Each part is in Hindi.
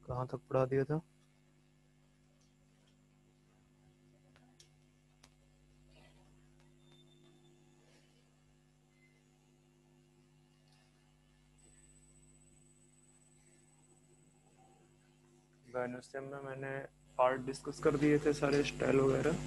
कहाँ तक पढ़ा दिया था? गाइनोस्टियम में मैंने पार्ट डिस्कस कर दिए थे सारे स्टाइल वगैरह।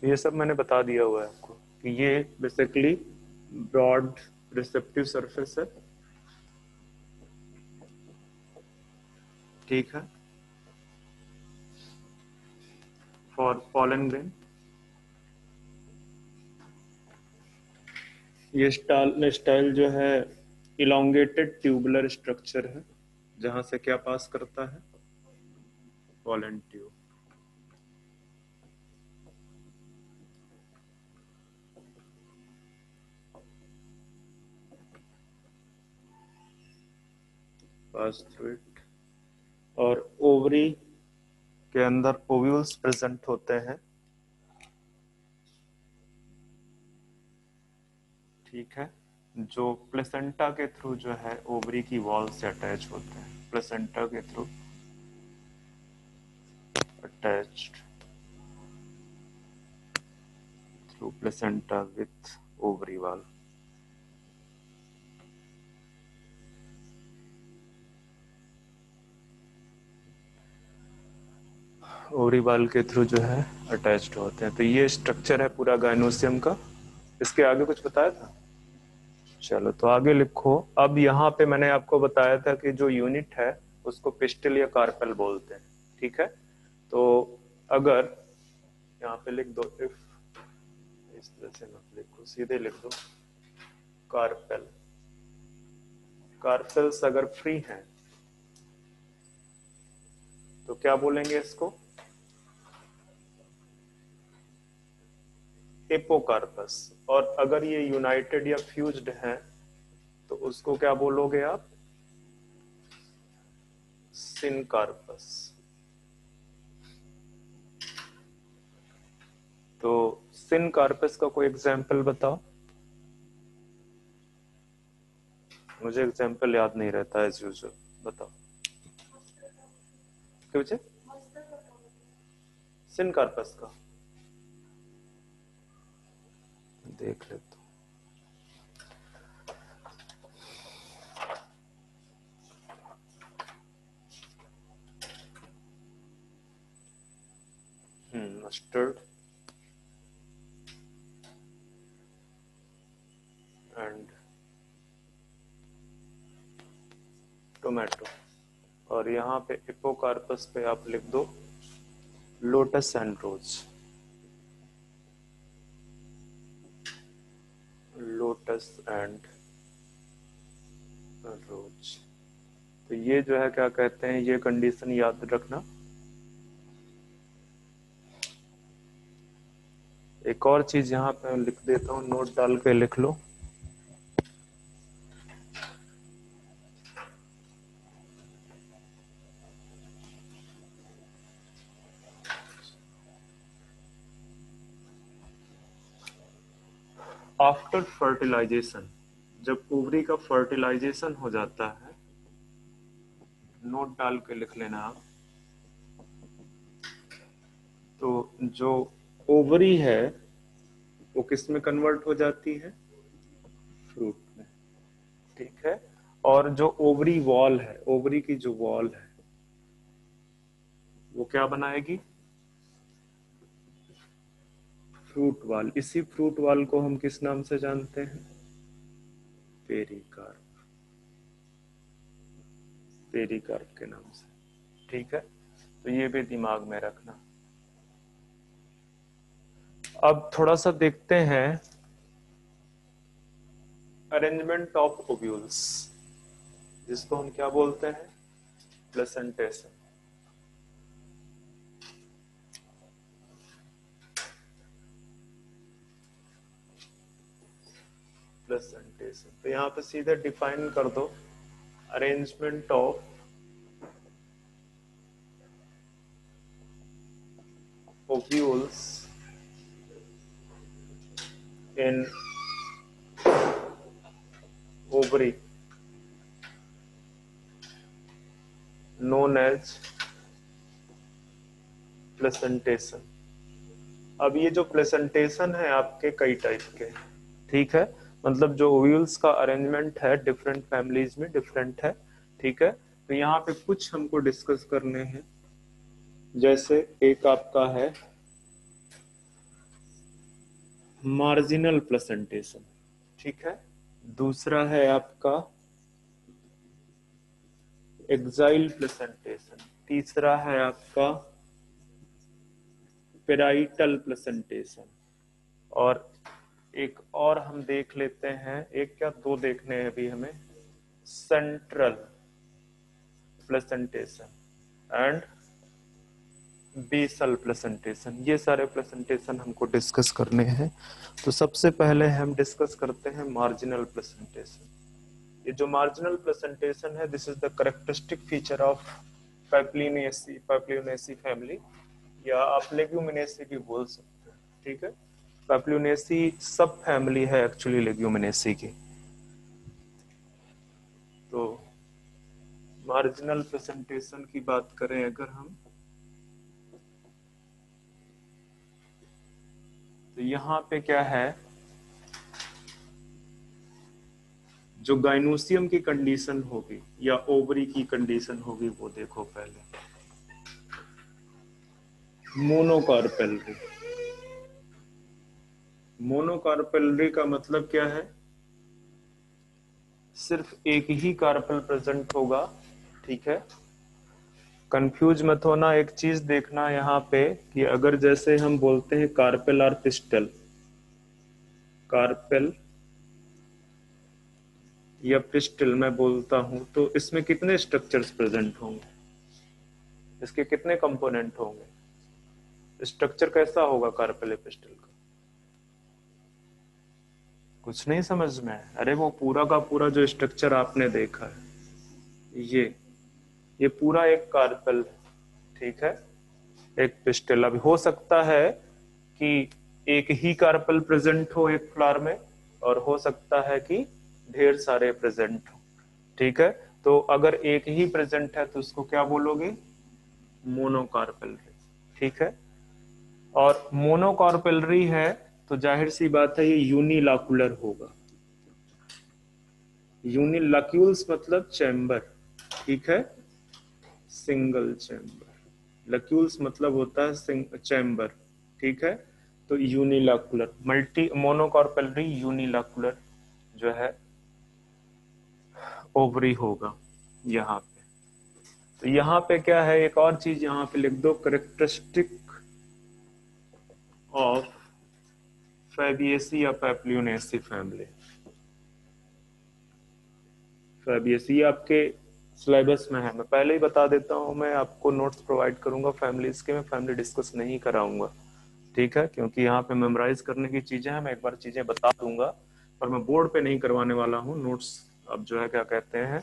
तो ये सब मैंने बता दिया हुआ है आपको कि ये बेसिकली ब्रॉड रिसेप्टिव सरफेस है, ठीक है, फॉर पॉलन ग्रेन। ये स्टाइल जो है इलोंगेटेड ट्यूबुलर स्ट्रक्चर है, जहां से क्या पास करता है? Pollen tube. Pass through it. और ओवरी के अंदर ओव्यूल्स प्रेजेंट होते हैं, ठीक है, जो प्लेसेंटा के थ्रू जो है ओवरी की वॉल से अटैच होते हैं, प्लेसेंटा के through attached through placenta with ovary wall. Ovary wall के थ्रू जो है अटैच्ड होते हैं। तो ये स्ट्रक्चर है पूरा गाइनोसियम का। इसके आगे कुछ बताया था? चलो तो आगे लिखो। अब यहाँ पे मैंने आपको बताया था कि जो यूनिट है उसको पिस्टल या कार्पेल बोलते हैं, ठीक है। तो अगर यहाँ पे लिख दो, इफ, इस तरह से मत लिखो, सीधे लिख दो कार्पेल। कार्पेल्स अगर फ्री हैं तो क्या बोलेंगे इसको? एपोकार्पस। और अगर ये यूनाइटेड या फ्यूज्ड हैं तो उसको क्या बोलोगे आप? सिनकार्पस। तो सिनकार्पस का कोई एग्जाम्पल बताओ। मुझे एग्जाम्पल याद नहीं रहता एज यूजुअल, बताओ। क्या बच्चे? सिनकार्पस का देख लेते मस्टर्ड एंड टोमेटो। और यहाँ पे एपोकार्पस पे आप लिख दो lotus and rose. Lotus and rose. तो ये जो है क्या कहते हैं, ये कंडीशन याद रखना। एक और चीज यहाँ पे लिख देता हूँ, नोट डाल के लिख लो। आफ्टर फर्टिलाइजेशन, जब ओवरी का फर्टिलाइजेशन हो जाता है, नोट डाल के लिख लेना आप। तो जो ओवरी है वो किस में कन्वर्ट हो जाती है? फ्रूट में, ठीक है। और जो ओवरी वॉल है, ओवरी की जो वॉल है वो क्या बनाएगी? Fruit wall. इसी फ्रूट वॉल को हम किस नाम से जानते हैं? पेरिकार्प। पेरिकार्प के नाम से, ठीक है। तो ये भी दिमाग में रखना। अब थोड़ा सा देखते हैं अरेंजमेंट ऑफ ओव्यूल्स, जिसको हम क्या बोलते हैं, प्लेसेंटेशन। प्लेसेंटेशन तो यहाँ पे सीधे डिफाइन कर दो, arrangement of ovules in ovary known as placentation. अब ये जो प्लेसेंटेशन है आपके कई टाइप के, ठीक है, मतलब जो ओव्यूल्स का अरेंजमेंट है डिफरेंट फैमिलीज में डिफरेंट है, ठीक है। तो यहाँ पे कुछ हमको डिस्कस करने हैं, जैसे एक आपका है मार्जिनल प्लेसेंटेशन, ठीक है। दूसरा है आपका एक्साइल प्लेसेंटेशन। तीसरा है आपका पेराइटल प्लेसेंटेशन। और एक और हम देख लेते हैं, एक क्या दो देखने हैं अभी हमें, central placentation and basal placentation. ये सारे प्लेसेंटेशन हमको डिस्कस करने हैं। तो सबसे पहले हम डिस्कस करते हैं मार्जिनल प्लेसेंटेशन। ये जो मार्जिनल प्लेसेंटेशन है, this is the characteristic feature of papilionaceae family, या आप लेग्यूमिनेसी भी बोल सकते हैं, ठीक है। पैप्लियोनेसी सब फैमिली है एक्चुअली लेग्यूमिनेसी की। तो मार्जिनल प्रेजेंटेशन की बात करें अगर हम, तो यहाँ पे क्या है, जो गाइनोसियम की कंडीशन होगी या ओवरी की कंडीशन होगी वो देखो पहले। मोनोकार्पेलरी, मोनोकार्पेलरी का मतलब क्या है, सिर्फ एक ही कार्पेल प्रेजेंट होगा, ठीक है। कंफ्यूज मत होना, एक चीज देखना यहाँ पे कि अगर जैसे हम बोलते हैं कार्पेल और पिस्टल, कार्पेल या पिस्टल मैं बोलता हूं, तो इसमें कितने स्ट्रक्चर्स प्रेजेंट होंगे, इसके कितने कंपोनेंट होंगे, स्ट्रक्चर कैसा होगा कार्पेल या पिस्टल का, कुछ नहीं समझ में है। अरे वो पूरा का पूरा जो स्ट्रक्चर आपने देखा है, ये पूरा एक कार्पेल है, ठीक है, एक पिस्टल। अभी हो सकता है कि एक ही कार्पेल प्रेजेंट हो एक फ्लावर में, और हो सकता है कि ढेर सारे प्रेजेंट हो, ठीक है। तो अगर एक ही प्रेजेंट है तो उसको क्या बोलोगे, मोनोकार्पेलरी, ठीक है। और मोनोकार्पेलरी है तो जाहिर सी बात है ये यूनिलैक्युलर होगा। यूनिलैक्यूल्स मतलब चैम्बर, ठीक है, सिंगल चैम्बर। लैक्यूल्स मतलब होता है चैम्बर, ठीक है। तो यूनिलैक्युलर, मल्टी मोनोकार्पेलरी यूनिलैक्युलर जो है ओवरी होगा यहाँ पे। तो यहाँ पे क्या है, एक और चीज यहाँ पे लिख दो, करेक्टरिस्टिक ऑफ फैबियेसी या पैप्लियोनेसी फैमिली। फैबियेसी आपके सिलेबस में है, मैं पहले ही बता देता हूँ, मैं आपको नोट्स प्रोवाइड करूंगा फैमिलीज के, मैं फैमिली डिस्कस नहीं कराऊंगा, ठीक है, क्योंकि यहाँ पे मेमोराइज करने की चीजें हैं, मैं एक बार चीजें बता दूंगा, पर मैं बोर्ड पे नहीं करवाने वाला हूँ नोट्स। अब जो है क्या कहते हैं,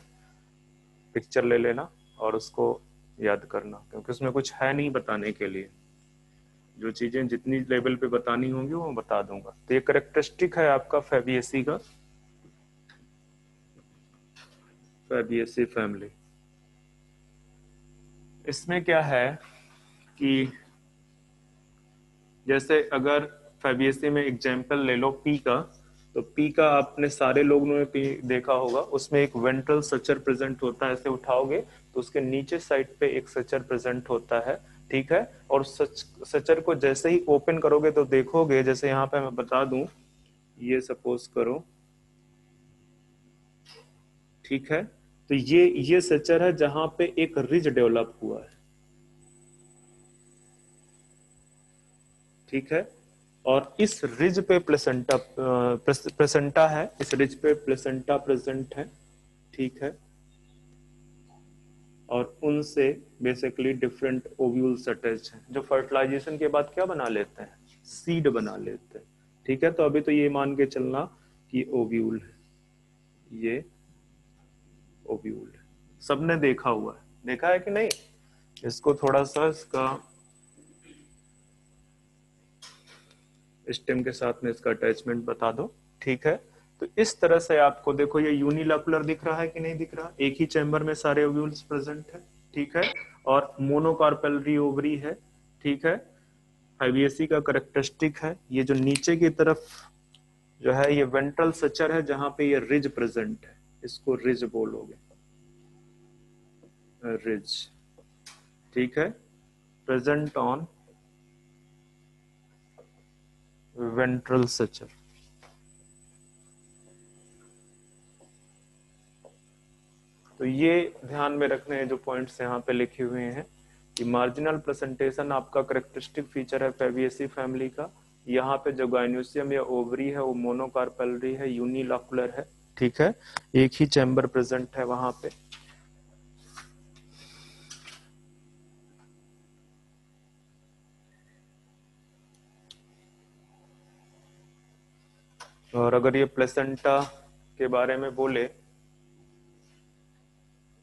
पिक्चर ले लेना और उसको याद करना, क्योंकि उसमें कुछ है नहीं बताने के लिए, जो चीजें जितनी लेवल पे बतानी होंगी वो बता दूंगा। तो ये करेक्टरिस्टिक है आपका फैबियेसी का, फैबियेसी फैमिली। इसमें क्या है कि जैसे अगर फैबियेसी में एग्जाम्पल ले लो पी का, तो पी का आपने सारे लोगों ने पी देखा होगा, उसमें एक वेंट्रल सचर प्रेजेंट होता है, ऐसे उठाओगे तो उसके नीचे साइड पे एक सचर प्रेजेंट होता है, ठीक है। और सचर को जैसे ही ओपन करोगे तो देखोगे, जैसे यहाँ पे मैं बता दूं, ये सपोज करो, ठीक है, तो ये स्ट्रक्चर है जहां पे एक रिज डेवलप हुआ है, ठीक है। और इस रिज पे प्लेसेंटा प्लेसेंटा है, इस रिज पे प्लेसेंटा प्रेजेंट है, ठीक है। और उनसे बेसिकली डिफरेंट ओव्यूल्स अटैच हैं जो फर्टिलाइजेशन के बाद क्या बना लेते हैं, सीड बना लेते हैं, ठीक है। तो अभी तो ये मान के चलना कि ओव्यूल है, ये ओव्यूल है, सबने देखा हुआ है, देखा है कि नहीं। इसको थोड़ा सा इसका स्टेम के साथ में इसका अटैचमेंट बता दो, ठीक है। तो इस तरह से आपको देखो ये यूनिलैकुलर दिख रहा है कि नहीं दिख रहा, एक ही चैम्बर में सारे ओव्यूल्स प्रेजेंट है, ठीक है। और मोनोकार्पेलरी ओवरी है, ठीक है। आईवीएससी का करेक्टरिस्टिक है, ये जो नीचे की तरफ जो है ये वेंट्रल सचर है जहां पे ये रिज प्रेजेंट है, इसको रिज बोलोगे, रिज, ठीक है, प्रेजेंट ऑन वेंट्रल सचर। तो ये ध्यान में रखने हैं जो पॉइंट्स यहाँ पे लिखे हुए हैं कि मार्जिनल प्रेजेंटेशन आपका करेक्टरिस्टिक फीचर है फेबियसी फैमिली का। यहाँ पे जो गाइनोसियम या ओवरी है वो मोनोकार्पेलरी है, यूनिलॉकुलर है, ठीक है, एक ही चैम्बर प्रेजेंट है वहां पे। और अगर ये प्लेसेंटा के बारे में बोले,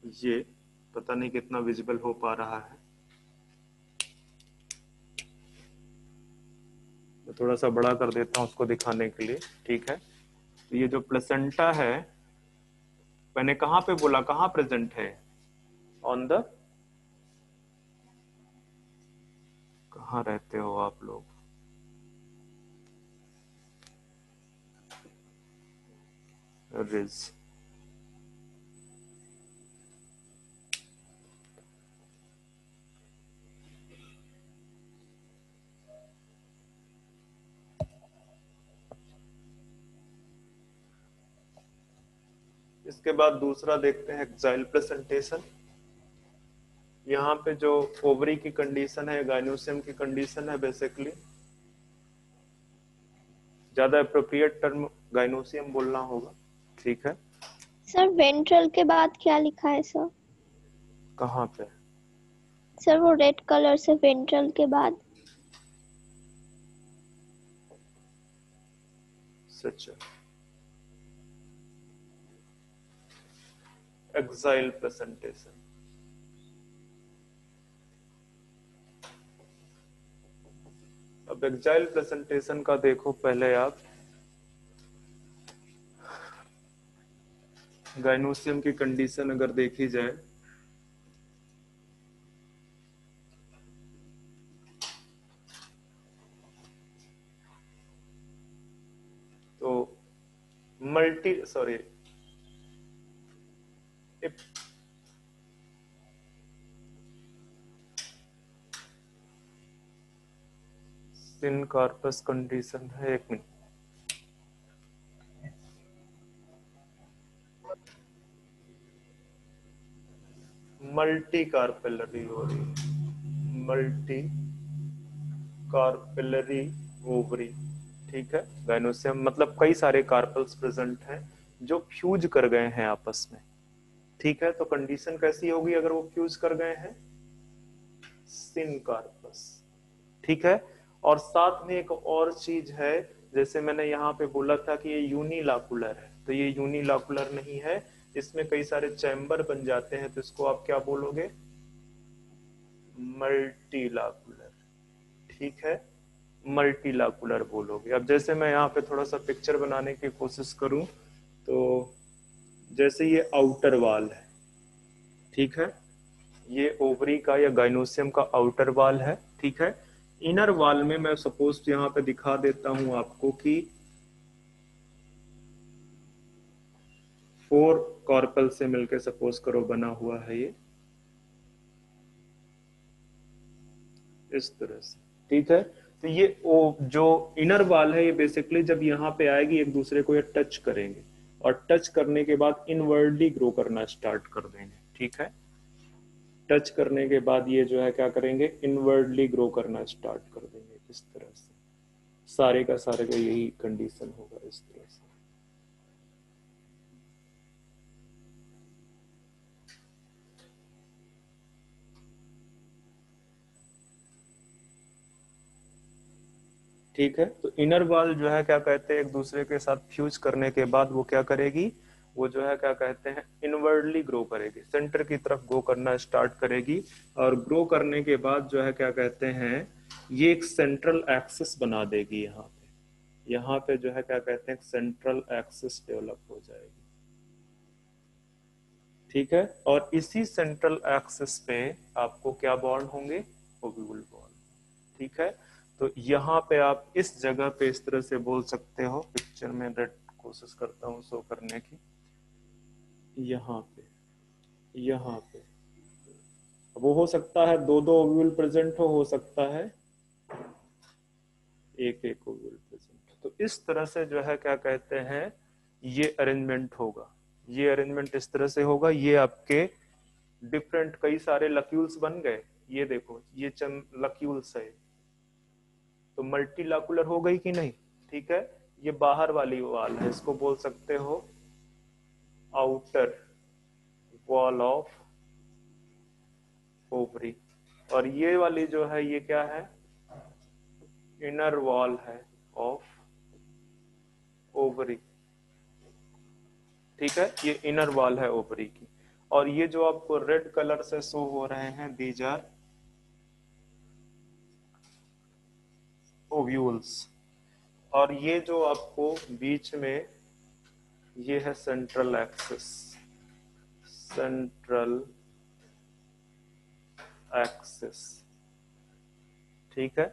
ये पता नहीं कितना विजिबल हो पा रहा है, मैं थोड़ा सा बड़ा कर देता हूं उसको दिखाने के लिए, ठीक है। तो ये जो प्लेसेंटा है, मैंने कहां पे बोला कहां प्रेजेंट है, ऑन द, कहां रहते हो आप लोग, रिज, इसके बाद दूसरा देखते हैं एक्साइल प्रेजेंटेशन। यहाँ पे जो ओवरी की कंडीशन है, गाइनोसियम की कंडीशन है, बेसिकली ज्यादा अप्रोप्रिएट टर्म गाइनोसियम बोलना होगा, ठीक है। सर वेंट्रल के बाद क्या लिखा है सर? कहाँ पे सर वो रेड कलर से वेंट्रल के बाद। सच, एक्साइल प्रेजेंटेशन। अब एक्साइल प्रेजेंटेशन का देखो पहले आप, गाइनोसियम की कंडीशन अगर देखी जाए तो मल्टी सॉरी सिन कार्पस कंडीशन है, एक मिनट, मल्टी कार्पेलरी हो रही है, मल्टी कार्पेलरी ओवरी, ठीक है। गाइनोसियम मतलब कई सारे कार्पल्स प्रेजेंट हैं जो फ्यूज कर गए हैं आपस में, ठीक है। तो कंडीशन कैसी होगी अगर वो फ्यूज कर गए हैं, सिन कार्पस, ठीक है। और साथ में एक और चीज है, जैसे मैंने यहाँ पे बोला था कि ये यूनिलाकुलर है, तो ये यूनिलाकुलर नहीं है, इसमें कई सारे चैम्बर बन जाते हैं, तो इसको आप क्या बोलोगे, मल्टीलाकुलर, ठीक है, मल्टीलाकुलर बोलोगे। अब जैसे मैं यहाँ पे थोड़ा सा पिक्चर बनाने की कोशिश करूं, तो जैसे ये आउटर वाल है, ठीक है, ये ओवरी का या गाइनोसियम का आउटर वाल है, ठीक है। इनर वाल में मैं सपोज यहाँ पे दिखा देता हूं आपको कि 4 कॉर्पल से मिलकर सपोज करो बना हुआ है ये, इस तरह से, ठीक है। तो ये जो इनर वाल है ये बेसिकली जब यहाँ पे आएगी एक दूसरे को ये टच करेंगे, और टच करने के बाद इनवर्डली ग्रो करना स्टार्ट कर देंगे। ठीक है, टच करने के बाद ये जो है क्या करेंगे, इनवर्डली ग्रो करना स्टार्ट कर देंगे। इस तरह से सारे का यही कंडीशन होगा, इस तरह से। ठीक है, तो इनर वॉल जो है क्या कहते हैं, एक दूसरे के साथ फ्यूज करने के बाद वो क्या करेगी, वो जो है क्या कहते हैं, इनवर्डली ग्रो करेगी, सेंटर की तरफ ग्रो करना स्टार्ट करेगी। और ग्रो करने के बाद जो है क्या कहते हैं, ये एक सेंट्रल एक्सिस बना देगी। यहाँ पे जो है क्या कहते हैं, सेंट्रल एक्सिस डेवलप हो जाएगी। ठीक है, और इसी सेंट्रल एक्सिस पे आपको क्या बॉन्ड होंगे, ओव्यूल बॉन्ड। ठीक है, तो यहाँ पे आप इस जगह पे इस तरह से बोल सकते हो, पिक्चर में रेड कोशिश करता हूँ शो करने की, यहाँ पे वो हो सकता है दो दो ओव्यूल प्रेजेंट हो सकता है एक एक ओव्यूल प्रेजेंट। तो इस तरह से जो है क्या कहते हैं, ये अरेंजमेंट होगा। ये अरेंजमेंट इस तरह से होगा, ये आपके डिफरेंट कई सारे लक्यूल्स बन गए। ये देखो, ये चंद लक्यूल्स है, तो मल्टीलाकुलर हो गई कि नहीं। ठीक है, ये बाहर वाली वाल है, इसको बोल सकते हो आउटर वॉल ऑफ ओवरी। और ये वाली जो है ये क्या है, इनर वॉल है ऑफ ओवरी। ठीक है, ये इनर वॉल है ओवरी की। और ये जो आपको रेड कलर से शो हो रहे हैं, दीज आर ओव्यूल्स। और ये जो आपको बीच में ये है सेंट्रल एक्सिस, सेंट्रल एक्सिस। ठीक है,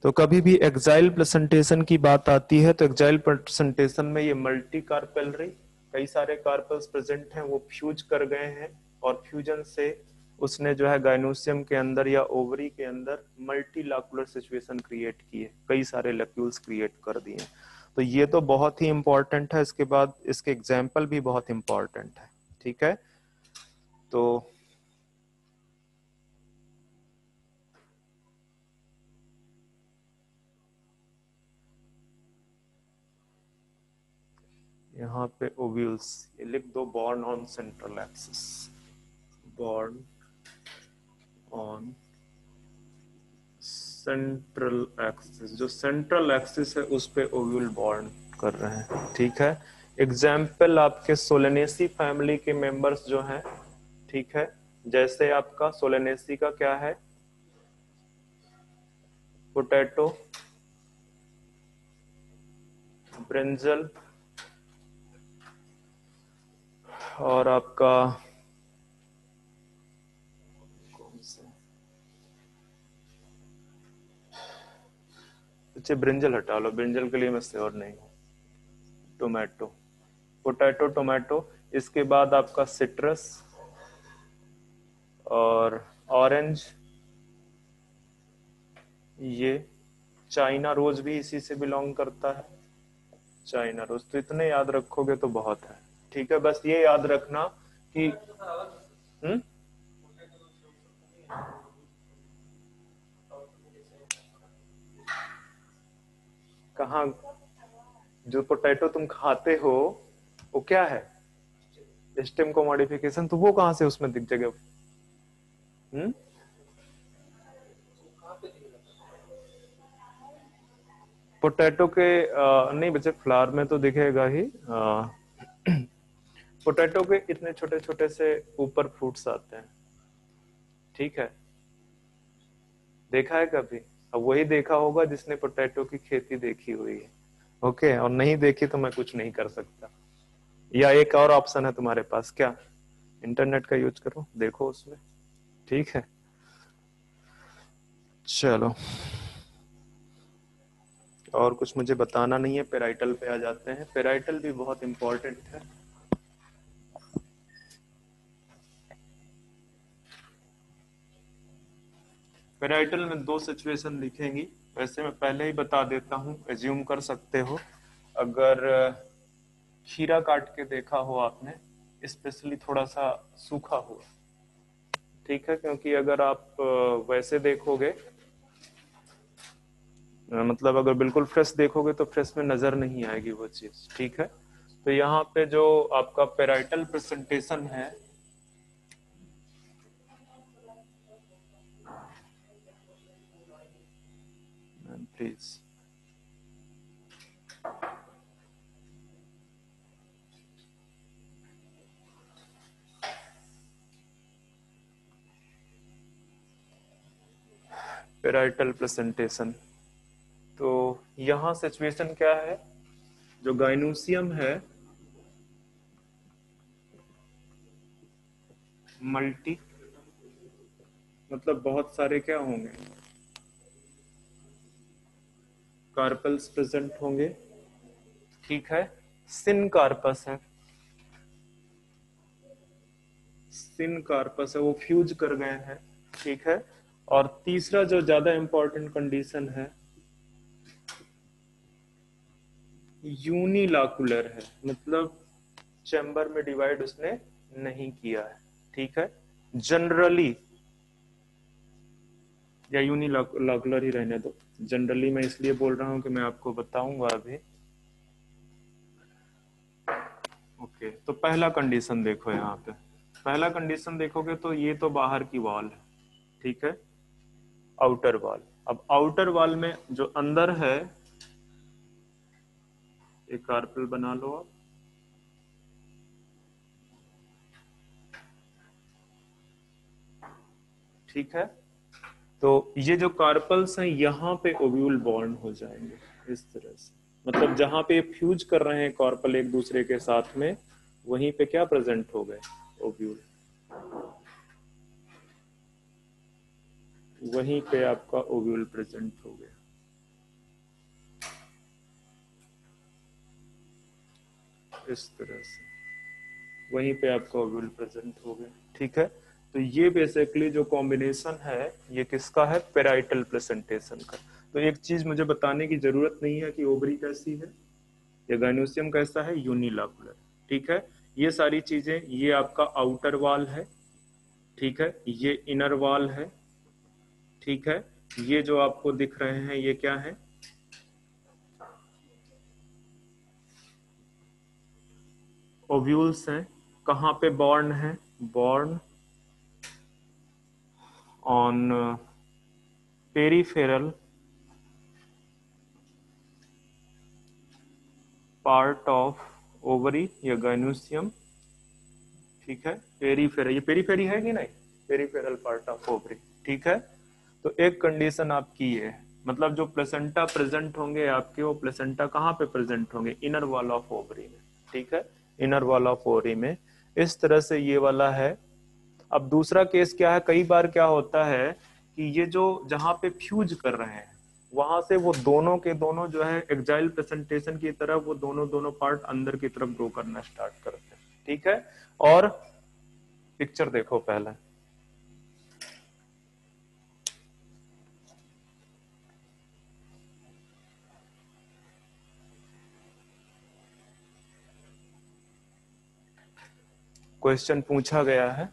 तो कभी भी एक्साइल प्रेजेंटेशन की बात आती है तो एक्साइल प्रेजेंटेशन में ये मल्टी कार्पेलरी, कई सारे कार्पल्स प्रेजेंट हैं, वो फ्यूज कर गए हैं। और फ्यूजन से उसने जो है गाइनोसियम के अंदर या ओवरी के अंदर मल्टी लाकुलर सिचुएशन क्रिएट की है, कई सारे लक्यूल्स क्रिएट कर दिए। तो ये तो बहुत ही इंपॉर्टेंट है। इसके बाद इसके एग्जाम्पल भी बहुत इंपॉर्टेंट है। ठीक है, तो यहाँ पे ओव्यूल्स, ये लिख दो, born on central axis, born on central axis. जो सेंट्रल एक्सिस है उस पे ओव्यूल बॉर्न कर रहे हैं। ठीक है, एग्जाम्पल आपके सोलेनेसी फैमिली के मेंबर्स जो हैं, ठीक है, जैसे आपका सोलेनेसी का क्या है, पोटैटो, ब्रिंजल, और आपका कौन सा, अच्छा ब्रिंजल हटा लो, ब्रिंजल के लिए मैं श्योर नहीं हूँ। Tomato, potato, tomato. इसके बाद आपका सिट्रस और ऑरेंज, ये चाइना रोज भी इसी से बिलोंग करता है, चाइना रोज। तो इतने याद रखोगे तो बहुत है। ठीक है, बस ये याद रखना कि कहाँ, जो पोटैटो तुम खाते हो वो क्या है, स्टेम को मॉडिफिकेशन, तो वो कहां से उसमें दिख जाएगा। पोटैटो के नहीं बच्चे, फ्लावर में तो दिखेगा ही। पोटैटो के इतने छोटे छोटे से ऊपर फ्रूट्स आते हैं। ठीक है, देखा है कभी, अब वही देखा होगा जिसने पोटैटो की खेती देखी हुई है। ओके, और नहीं देखी तो मैं कुछ नहीं कर सकता। या एक और ऑप्शन है तुम्हारे पास, क्या, इंटरनेट का यूज करो, देखो उसमें। ठीक है, चलो, और कुछ मुझे बताना नहीं है। पेराइटल पे आ जाते हैं। पेराइटल भी बहुत इंपॉर्टेंट है। पेराइटल में दो सिचुएशन दिखेंगी। वैसे मैं पहले ही बता देता हूं, एज्यूम कर सकते हो, अगर खीरा काट के देखा हो आपने, स्पेशली थोड़ा सा सूखा हुआ, ठीक है, क्योंकि अगर आप वैसे देखोगे, मतलब अगर बिल्कुल फ्रेश देखोगे तो फ्रेश में नजर नहीं आएगी वो चीज, ठीक है। तो यहाँ पे जो आपका पेराइटल प्रेजेंटेशन है, प्लीज, पेराइटल प्रेजेंटेशन, तो यहाँ सिचुएशन क्या है, जो गाइनोसियम है मल्टी, मतलब बहुत सारे क्या होंगे, कार्पल्स प्रेजेंट होंगे, ठीक है। सिन कार्पस है, सिन कार्पस है, वो फ्यूज कर गए हैं, ठीक है। और तीसरा जो ज्यादा इंपॉर्टेंट कंडीशन है, यूनिलाकुलर है, मतलब चैम्बर में डिवाइड उसने नहीं किया है, ठीक है। जनरली, या यूनिलाकुलर ही रहने दो, जनरली मैं इसलिए बोल रहा हूं कि मैं आपको बताऊंगा अभी। ओके, तो पहला कंडीशन देखो, यहाँ पे पहला कंडीशन देखोगे तो ये तो बाहर की वॉल है, ठीक है, आउटर वॉल। अब आउटर वॉल में जो अंदर है, एक कार्पेल बना लो आप, ठीक है। तो ये जो कार्पल्स हैं यहाँ पे ओव्यूल बॉन्ड हो जाएंगे इस तरह से, मतलब जहां पे फ्यूज कर रहे हैं कार्पल एक दूसरे के साथ में, वहीं पे क्या प्रेजेंट हो गए, ओव्यूल, वहीं पे आपका ओव्यूल प्रेजेंट हो गया, इस तरह से वहीं पे आपका ओव्यूल प्रेजेंट हो गया, ठीक है। तो ये बेसिकली जो कॉम्बिनेशन है, ये किसका है, पेराइटल प्रेजेंटेशन का। तो एक चीज मुझे बताने की जरूरत नहीं है कि ओवरी कैसी है या गाइनोसियम कैसा है, यूनिलाकुलर, ठीक है। ये सारी चीजें, ये आपका आउटर वॉल है, ठीक है, ये इनर वॉल है, ठीक है। ये जो आपको दिख रहे हैं ये क्या है, ओव्यूल्स हैं। कहाँ पे बॉर्न है, born on peripheral part of ovary या गाइनोसियम, ठीक है। पेरीफेरल, ये पेरीफेरी है कि नहीं, पेरीफेरल पार्ट ऑफ ओवरी, ठीक है। तो एक कंडीशन आपकी ये है, मतलब जो प्लेसेंटा प्रेजेंट होंगे आपके, वो प्लेसेंटा कहाँ पे प्रेजेंट होंगे, इनर वॉल ऑफ ओवरी में, ठीक है, इनर वॉल ऑफ ओवरी में। इस तरह से ये वाला है। अब दूसरा केस क्या है, कई बार क्या होता है कि ये जो जहां पे फ्यूज कर रहे हैं, वहां से वो दोनों के दोनों जो है एक्जाइल प्रेजेंटेशन की तरफ, वो दोनों दोनों पार्ट अंदर की तरफ ग्रो करना स्टार्ट करते हैं, ठीक है। और पिक्चर देखो पहले, क्वेश्चन पूछा गया है,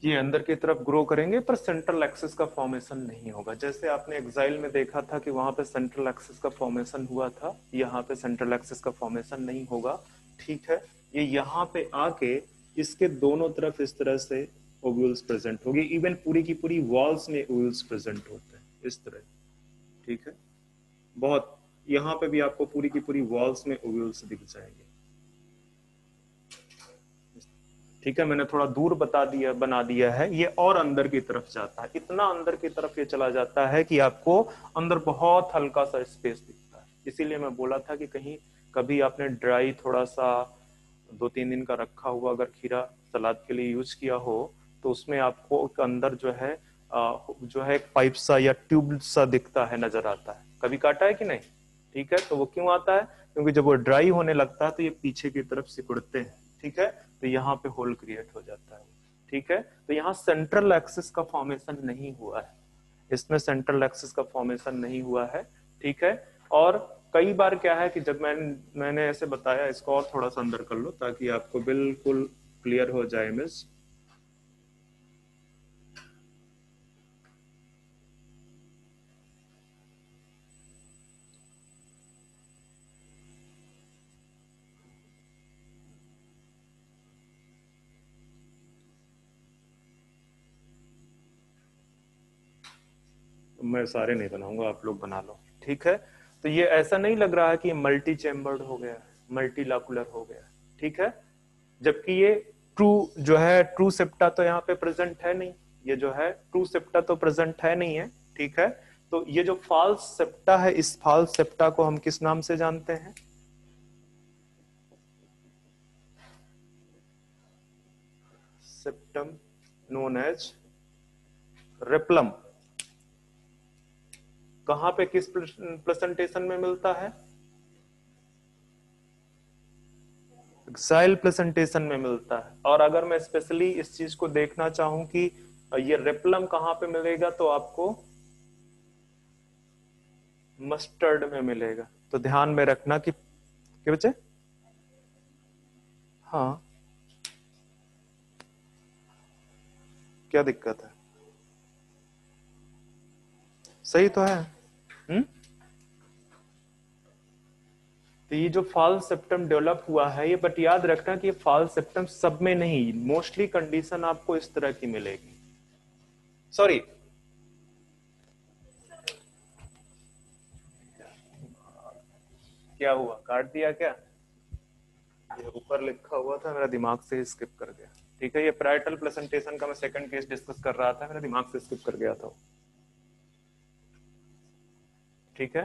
ये अंदर की तरफ ग्रो करेंगे पर सेंट्रल एक्सिस का फॉर्मेशन नहीं होगा। जैसे आपने एक्साइल में देखा था कि वहां पे सेंट्रल एक्सिस का फॉर्मेशन हुआ था, यहाँ पे सेंट्रल एक्सिस का फॉर्मेशन नहीं होगा, ठीक है। ये यहाँ पे आके इसके दोनों तरफ इस तरह से ओव्यूल्स प्रेजेंट होगी, इवन पूरी की पूरी वॉल्स में ओव्यूल्स प्रेजेंट होते हैं इस तरह, ठीक है। बहुत, यहाँ पे भी आपको पूरी की पूरी वॉल्स में ओव्यूल्स दिख जाएंगे, ठीक है, मैंने थोड़ा दूर बना दिया है, ये और अंदर की तरफ जाता है, इतना अंदर की तरफ ये चला जाता है कि आपको अंदर बहुत हल्का सा स्पेस दिखता है। इसीलिए मैं बोला था कि कहीं कभी आपने ड्राई थोड़ा सा 2-3 दिन का रखा हुआ अगर खीरा सलाद के लिए यूज किया हो, तो उसमें आपको अंदर जो है एक पाइप सा या ट्यूब सा दिखता है, नजर आता है। कभी काटा है कि नहीं? ठीक है, तो वो क्यों आता है? क्योंकि जब वो ड्राई होने लगता है तो ये पीछे की तरफ सिकुड़ते हैं। ठीक है, तो यहाँ पे होल क्रिएट हो जाता है। ठीक है, तो यहाँ सेंट्रल एक्सिस का फॉर्मेशन नहीं हुआ है, इसमें सेंट्रल एक्सिस का फॉर्मेशन नहीं हुआ है। ठीक है, और कई बार क्या है कि जब मैंने ऐसे बताया, इसको और थोड़ा सा अंदर कर लो ताकि आपको बिल्कुल क्लियर हो जाए इमेज। मैं सारे नहीं बनाऊंगा, आप लोग बना लो। ठीक है, तो ये ऐसा नहीं लग रहा है कि मल्टी चेम्बर्ड हो गया, मल्टी लाकुलर हो गया। ठीक है, जबकि ये ट्रू जो है, ट्रू सेप्टा तो यहाँ पे प्रेजेंट है नहीं, ये जो है ट्रू सेप्टा तो प्रेजेंट है नहीं है। ठीक है, तो ये जो फॉल्स सेप्टा है, इस फॉल्स सेप्टा को हम किस नाम से जानते हैं? Septum known as replum. कहां पे किस प्रेजेंटेशन में मिलता है? एक्साइल प्रेजेंटेशन में मिलता है। और अगर मैं स्पेशली इस चीज को देखना चाहूं कि ये रेप्लम कहां पे मिलेगा, तो आपको मस्टर्ड में मिलेगा। तो ध्यान में रखना कि क्या बच्चे? हाँ, क्या दिक्कत है? सही तो है। तो ये जो फॉल सेप्टम डेवलप हुआ है ये, बट याद रखना कि ये फॉल सेप्टम सब में नहीं, मोस्टली कंडीशन आपको इस तरह की मिलेगी। सॉरी, क्या हुआ, काट दिया क्या? ये ऊपर लिखा हुआ था, मेरा दिमाग से स्किप कर गया। ठीक है, ये पैराइटल प्रेजेंटेशन का मैं सेकंड केस डिस्कस कर रहा था, मेरा दिमाग से स्किप कर गया था। ठीक है,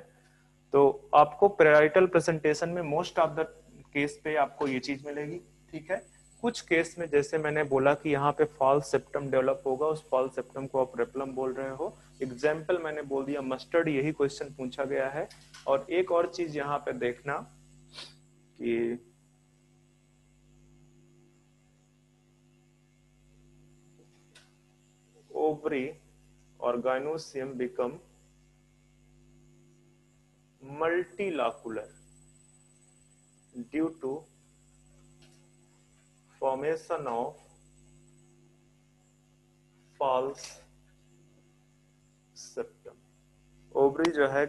तो आपको पैराइटल प्रेजेंटेशन में मोस्ट ऑफ द केस पे आपको ये चीज मिलेगी। ठीक है, कुछ केस में जैसे मैंने बोला कि यहाँ पे फॉल्स सेप्टम डेवलप होगा, उस फॉल्स सेप्टम को आप रेप्लम बोल रहे हो। एग्जाम्पल मैंने बोल दिया मस्टर्ड, यही क्वेश्चन पूछा गया है। और एक और चीज यहाँ पे देखना कि ovary or gynosium become multilocular due to formation of false septum। Ovary जो है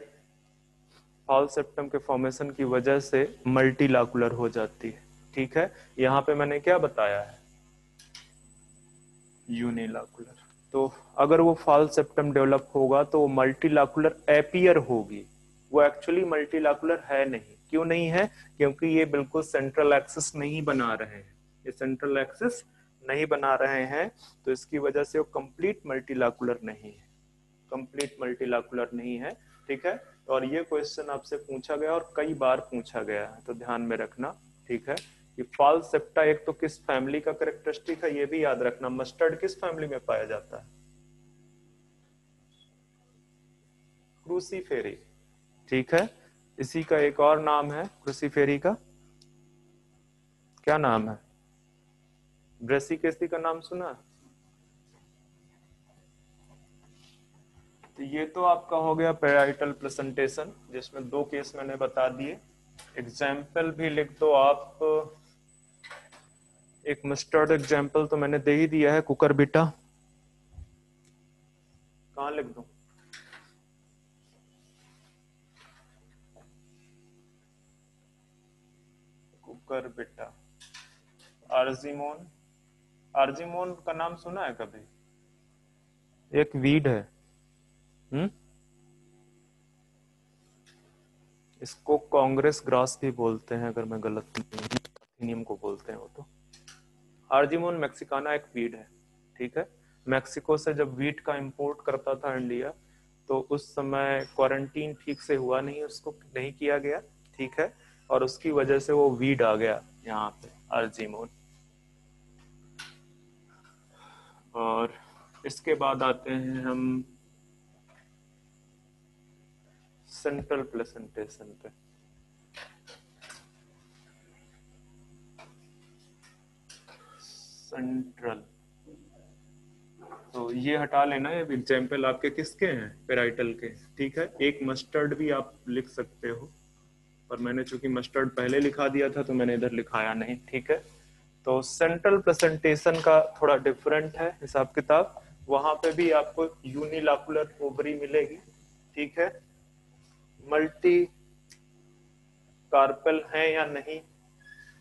फॉल्स सेप्टम के फॉर्मेशन की वजह से मल्टीलाकुलर हो जाती है। ठीक है, यहाँ पे मैंने क्या बताया है? यूनिलाकुलर। तो अगर वो फॉल्स सेप्टम डेवलप होगा तो वो मल्टीलाकुलर एपियर होगी, वो एक्चुअली मल्टीलाकुलर है नहीं। क्यों नहीं है? क्योंकि ये बिल्कुल सेंट्रल एक्सिस नहीं बना रहे हैं, ये सेंट्रल एक्सिस नहीं बना रहे हैं, तो इसकी वजह से वो कंप्लीट मल्टीलाकुलर नहीं है, कंप्लीट मल्टीलाकुलर नहीं है। ठीक है, और ये क्वेश्चन आपसे पूछा गया और कई बार पूछा गया है, तो ध्यान में रखना। ठीक है, कि फॉल्स सेप्टा एक तो किस फैमिली का कैरेक्टरिस्टिक है ये भी याद रखना। मस्टर्ड किस फैमिली में पाया जाता है? क्रूसीफेरी। ठीक है, इसी का एक और नाम है क्रूसीफेरी का, क्या नाम है? ब्रेसिकेसी का नाम सुना? तो ये तो आपका हो गया पैराइटल प्रेजेंटेशन, जिसमें 2 केस मैंने बता दिए। एग्जाम्पल भी लिख दो आप, एक मस्टर्ड एग्जाम्पल तो मैंने दे ही दिया है, कुकर बिटा। कहाँ लिख दूं? Cooker beta. आर्जिमोन, आर्जिमोन का नाम सुना है कभी? एक वीड है। हम्म, इसको कांग्रेस ग्रास भी बोलते हैं, अगर मैं गलत नहीं हूँ, को बोलते हैं वो तो। आर्जिमोन मैक्सिकाना एक वीड है, ठीक है। मैक्सिको से जब वीट का इंपोर्ट करता था इंडिया, तो उस समय क्वारंटीन ठीक से हुआ नहीं, उसको नहीं किया गया, ठीक है, और उसकी वजह से वो वीड आ गया यहाँ पे, आर्जिमोन। और इसके बाद आते हैं हम सेंट्रल प्लेसेंटेशन पे। सेंट्रल, तो ये हटा लेना, ये एग्जाम्पल आपके किसके हैं, पेराइटल के, ठीक है। एक मस्टर्ड भी आप लिख सकते हो, और मैंने चूंकि मस्टर्ड पहले लिखा दिया था तो मैंने इधर लिखाया नहीं, ठीक है। तो सेंट्रल प्रेजेंटेशन का थोड़ा डिफरेंट है हिसाब किताब, वहां पे भी आपको यूनिलैकुलर ओवरी मिलेगी, ठीक है। मल्टी कार्पेल है या नहीं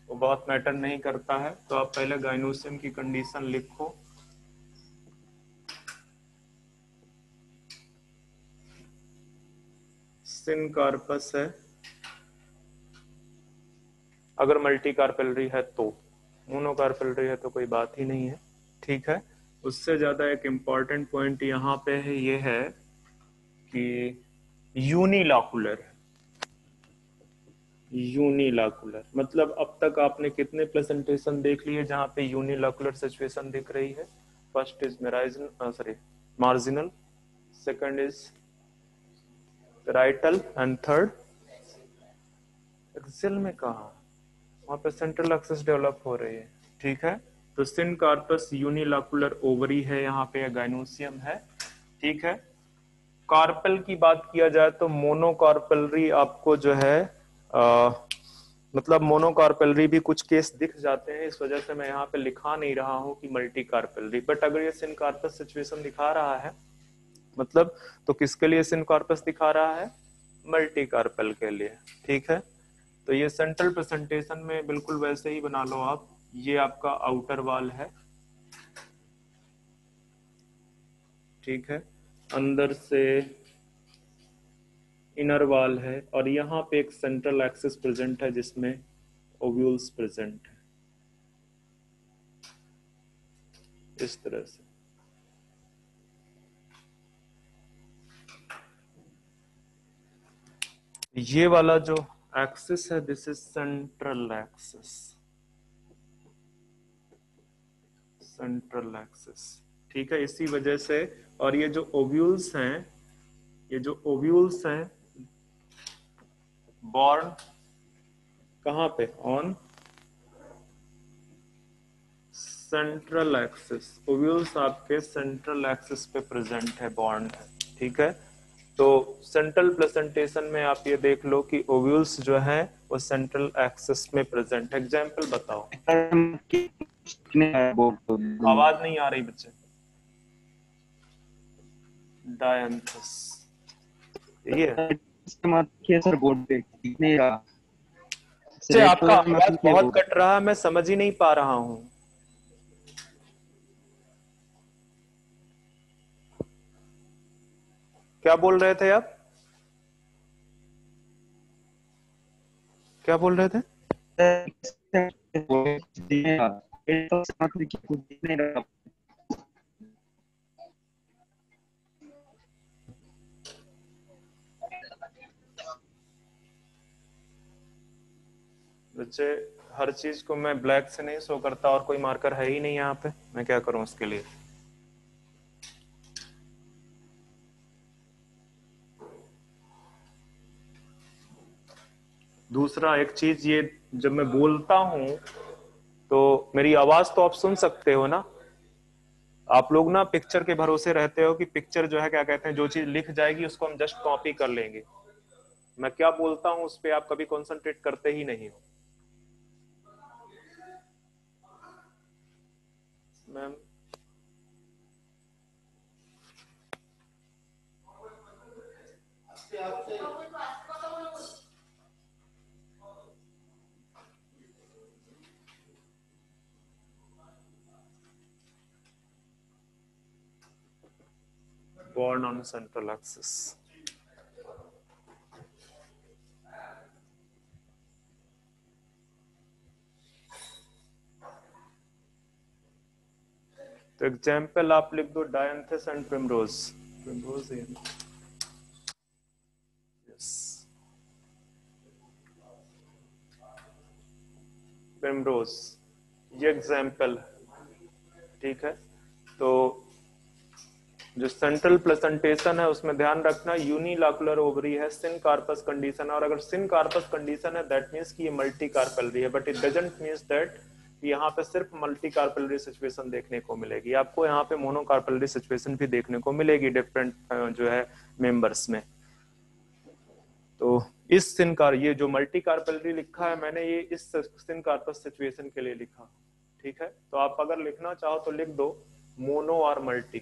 वो बहुत मैटर नहीं करता है, तो आप पहले गाइनोसियम की कंडीशन लिखो। सिनकार्पस है, अगर मल्टी कार्पेलरी है तो, मोनोकार्पेलरी है तो कोई बात ही नहीं है, ठीक है। उससे ज्यादा एक इम्पॉर्टेंट पॉइंट यहाँ पे है, ये है कि यूनिलैकुलर। यूनिलैकुलर मतलब अब तक आपने कितने प्रेजेंटेशन देख लिए जहां पे यूनिलैकुलर सिचुएशन दिख रही है। First is marginal, second is parietal, and third axial में कहा, वहां पे सेंट्रल एक्सिस डेवलप हो रही है, ठीक है। तो सिनकार्पस यूनिलैकुलर ओवरी है यहाँ पे, गाइनोसियम है, ठीक है। कार्पेल की बात किया जाए तो मोनोकार्पेलरी आपको जो है मतलब मोनोकार्पेलरी भी कुछ केस दिख जाते हैं, इस वजह से मैं यहाँ पे लिखा नहीं रहा हूँ कि मल्टी कार्पेलरी, बट अगर ये सिनकार्पस सिचुएशन दिखा रहा है मतलब, तो किसके लिए सिनकार्पस दिखा रहा है, मल्टी कार्पेल के लिए, ठीक है। तो ये सेंट्रल प्रेजेंटेशन में बिल्कुल वैसे ही बना लो आप, ये आपका आउटर वॉल है, ठीक है, अंदर से इनर वॉल है, और यहाँ पे एक सेंट्रल एक्सिस प्रेजेंट है जिसमें ओव्यूल्स प्रेजेंट है, इस तरह से। ये वाला जो एक्सिस है, this is central axis, central axis, ठीक है। इसी वजह से, और ये जो ओव्यूल्स हैं, ये जो ओव्यूल्स हैं बॉर्न कहाँ पे, ऑन सेंट्रल एक्सिस, ओव्यूल्स आपके सेंट्रल एक्सिस पे प्रेजेंट है, बॉर्न है, ठीक है। तो सेंट्रल प्रेजेंटेशन में आप ये देख लो कि ओव्यूल्स जो है वो सेंट्रल एक्सिस में प्रेजेंट है। एग्जाम्पल बताओ, आवाज नहीं आ रही बच्चे। डायंथस, ये सर बोर्ड पे दिखने रहा, बच्चे आपका आवाज बहुत कट रहा है, मैं समझ ही नहीं पा रहा हूँ। क्या बोल रहे थे आप, क्या बोल रहे थे। बच्चे हर चीज को मैं ब्लैक से नहीं शो करता, और कोई मार्कर है ही नहीं यहाँ पे, मैं क्या करूं उसके लिए। दूसरा एक चीज, ये जब मैं बोलता हूं तो मेरी आवाज तो आप सुन सकते हो ना। आप लोग ना पिक्चर के भरोसे रहते हो कि पिक्चर जो है क्या कहते हैं, जो चीज लिख जाएगी उसको हम जस्ट कॉपी कर लेंगे। मैं क्या बोलता हूं उस पर आप कभी कॉन्सेंट्रेट करते ही नहीं हो। Ma'am born on central axis, तो एग्जाम्पल आप लिख दो डायंथस एंड प्रिमरोज। प्रिमरोज है ना? यस, प्रिमरोज, ये एग्जाम्पल है। ठीक है, तो जो सेंट्रल प्लेसेंटेशन है उसमें ध्यान रखना यूनिलैकुलर ओवरी है, सिन कार्पस कंडीशन, और अगर सिन कार्पस कंडीशन है दैट मींस कि ये मल्टी कार्पेलरी है, but it doesn't means that यहाँ पे सिर्फ मल्टी कार्पेलरी सिचुएशन देखने को मिलेगी, आपको यहाँ पे मोनो कार्पेलरी सिचुएशन भी देखने को मिलेगी डिफरेंट जो है मेंबर्स में। तो इस सिन कार, ये जो मल्टी कार्पेलरी लिखा है मैंने, ये इस सिन कार्पस सिचुएशन के लिए लिखा। ठीक है, तो आप अगर लिखना चाहो तो लिख दो मोनो और मल्टी,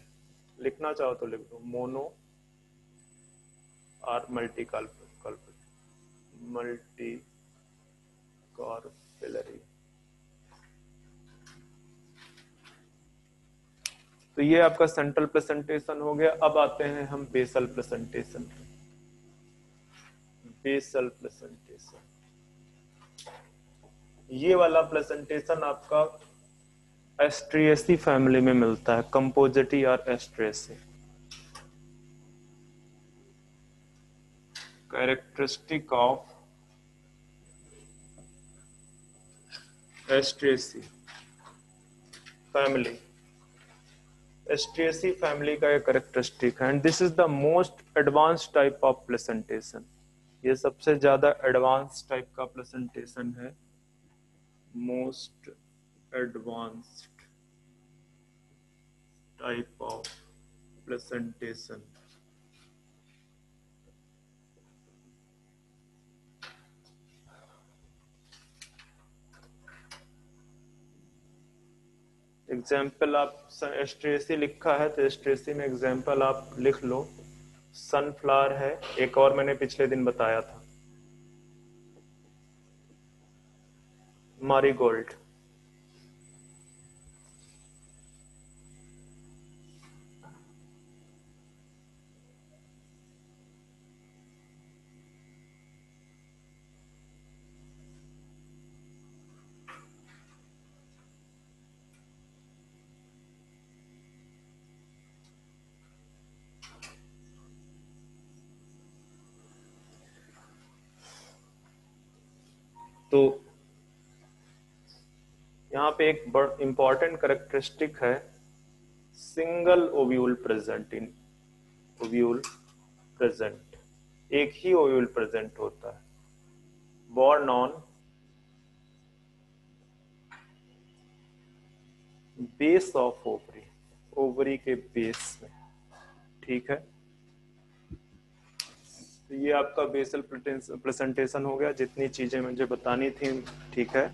लिखना चाहो तो लिख दो मोनो और मल्टी मल्टी कार्पेलरी। तो ये आपका सेंट्रल प्रेजेंटेशन हो गया। अब आते हैं हम बेसल प्रेजेंटेशन। बेसल प्रेजेंटेशन, ये वाला प्रेजेंटेशन आपका एस्ट्रिएसी फैमिली में मिलता है, कंपोजिटी और एस्ट्रिएसी। कैरेक्टरिस्टिक ऑफ एस्ट्रिएसी फैमिली, एस्ट्रिएसी फैमिली का एक कैरेक्टरिस्टिक है, and this is the most advance type of presentation. ये सबसे ज्यादा एडवांस टाइप का प्रेजेंटेशन है, most advanced type of presentation. Example आप एस्ट्रेसी लिखा है तो एस्ट्रेसी में एग्जाम्पल आप लिख लो, सनफ्लावर है, एक और मैंने पिछले दिन बताया था मारीगोल्ड। तो यहाँ पे एक बड़ा इंपॉर्टेंट कैरेक्टरिस्टिक है, single ovule present in ovule present, एक ही ओव्यूल प्रेजेंट होता है, borne on base of ovary, ovary के बेस में। ठीक है, तो ये आपका बेसल प्रेजेंटेशन हो गया, जितनी चीजें मुझे बतानी थी। ठीक है,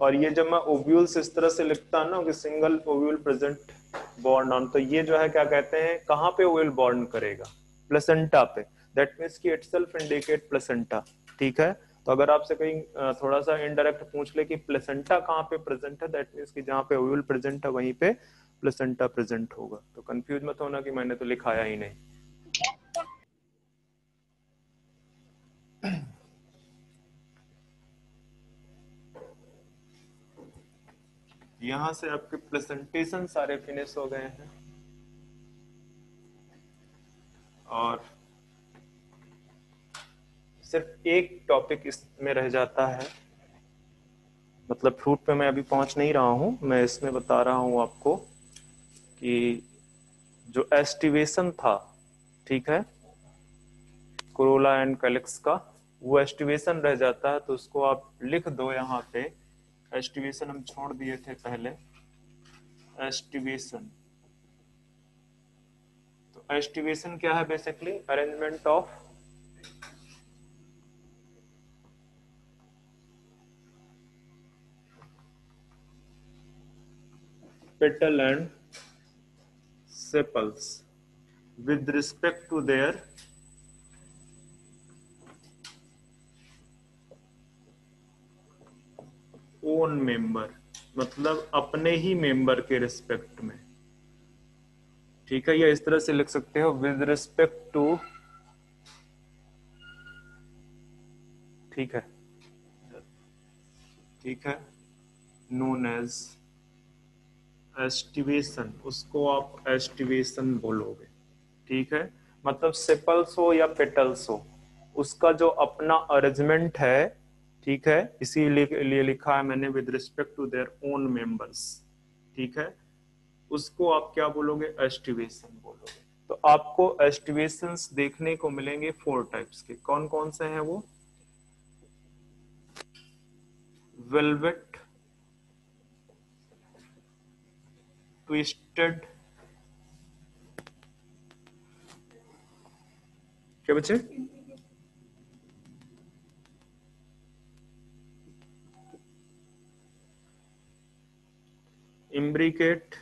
और ये जब मैं ओव्यूल्स इस तरह से लिखता हूं ना कि single ovule present born on, तो ये जो है क्या कहते हैं, कहां पे ओव्यूल बॉर्न करेगा, प्लेसेंटा पे, दैट मींस कि इटसेल्फ इंडिकेट प्लेसेंटा। ठीक है, तो अगर आपसे कहीं थोड़ा सा इनडायरेक्ट पूछ ले कि प्लेसेंटा कहां पे प्रेजेंट है, दैट मींस कि जहां पे ओव्यूल प्रेजेंट है वहीं पे प्लेसेंटा प्रेजेंट होगा। तो कंफ्यूज मत होना कि मैंने तो लिखाया ही नहीं। यहां से आपके प्रेजेंटेशन सारे फिनिश हो गए हैं, और सिर्फ एक टॉपिक इसमें रह जाता है, मतलब फ्रूट पे मैं अभी पहुंच नहीं रहा हूं, मैं इसमें बता रहा हूं आपको कि जो एस्टिवेशन था, ठीक है, कोरोला एंड कैलिक्स का, वो एस्टिवेशन रह जाता है, तो उसको आप लिख दो यहाँ पे। एस्टिवेशन हम छोड़ दिए थे पहले, एस्टिवेशन, तो एस्टिवेशन क्या है, basically arrangement of petal and sepals with respect to their own member, मतलब अपने ही मेंबर के रिस्पेक्ट में। ठीक है, या इस तरह से लिख सकते हो विद रिस्पेक्ट टू, ठीक है, ठीक है, नोन एज एस्टिवेशन, उसको आप एस्टिवेशन बोलोगे, ठीक है। मतलब सेपल्स हो या पेटल्स हो, उसका जो अपना अरेंजमेंट है, ठीक है, इसीलिए लिखा है मैंने with respect to their own members, ठीक है, उसको आप क्या बोलोगे, एस्टिवेशन बोलोगे। तो आपको एस्टिवेशंस देखने को मिलेंगे 4 टाइप्स के। कौन कौन से हैं वो? वेलवेट, ट्विस्टेड, क्या बच्चे? इम्ब्रिकेट,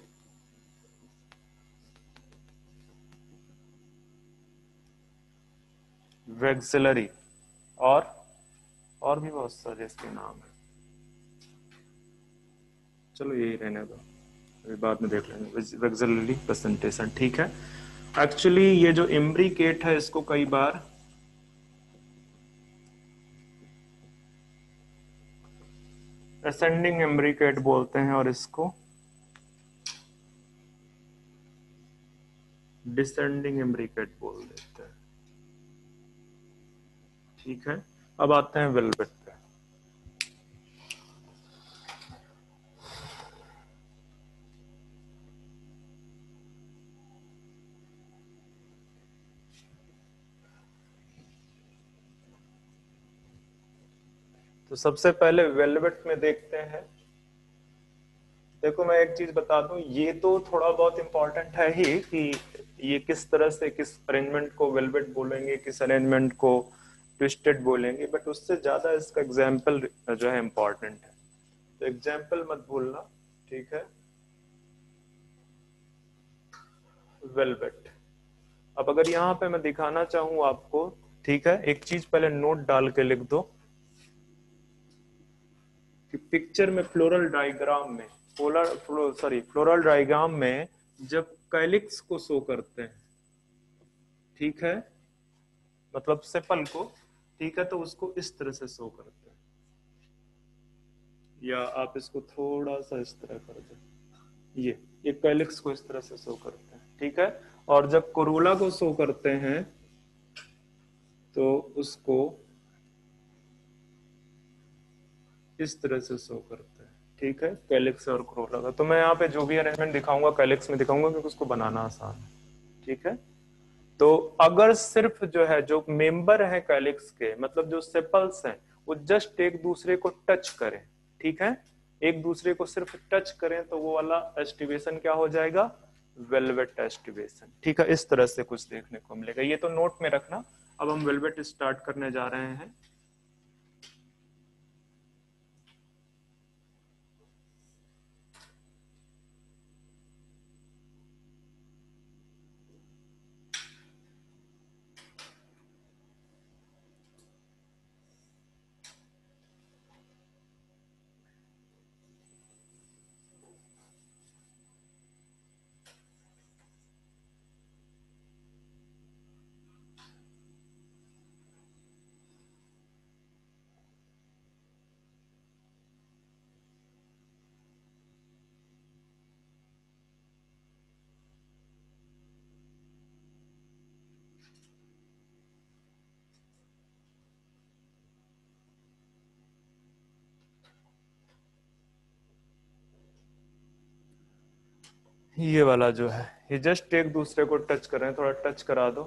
वेक्सिलरी, और भी बहुत सारे इसके नाम है, चलो यही रहने दो, अभी बाद में देख लेंगे। वेक्सिलरी प्रेजेंटेशन, ठीक है। एक्चुअली ये जो इम्ब्रिकेट है, इसको कई बार असेंडिंग इम्ब्रिकेट बोलते हैं और इसको डिसेंडिंग इम्ब्रिकेट बोल देते हैं, ठीक है। अब आते हैं वेलवेट पे। तो सबसे पहले वेलवेट में देखते हैं। देखो मैं एक चीज बता दूं, ये तो थोड़ा बहुत इंपॉर्टेंट है ही कि ये किस तरह से, किस अरेंजमेंट को वेलवेट बोलेंगे, किस अरेंजमेंट को ट्विस्टेड बोलेंगे, बट उससे ज्यादा इसका एग्जाम्पल जो है इंपॉर्टेंट है। तो एग्जाम्पल मत भूलना, ठीक है। वेलवेट। अब अगर यहाँ पे मैं दिखाना चाहूँ आपको, ठीक है, एक चीज पहले नोट डाल के लिख दो कि पिक्चर में फ्लोरल डायग्राम में, फ्लोरल डायग्राम में जब कैलिक्स को शो करते हैं, ठीक है, मतलब सेपल को, ठीक है, तो उसको इस तरह से शो करते हैं, या आप इसको थोड़ा सा इस तरह कर दो, ये कैलिक्स को इस तरह से शो करते हैं, ठीक है। और जब कोरोला को शो करते हैं तो उसको इस तरह से शो करते हैं, ठीक है, कैलिक्स और कोरोला का। तो मैं यहाँ पे जो भी अरेंजमेंट दिखाऊंगा कैलिक्स में दिखाऊंगा, क्योंकि उसको बनाना आसान है, ठीक है। तो अगर सिर्फ जो है, जो मेंबर है कैलिक्स के, मतलब जो सेपल्स हैं, वो जस्ट एक दूसरे को टच करें, ठीक है, एक दूसरे को सिर्फ टच करें, तो वो वाला एस्टिवेशन क्या हो जाएगा, वेलवेट एस्टिवेशन, ठीक है। इस तरह से कुछ देखने को मिलेगा, ये तो नोट में रखना। अब हम वेलवेट स्टार्ट करने जा रहे हैं। ये वाला जो है, ये जस्ट एक दूसरे को टच कर रहे हैं, थोड़ा टच करा दो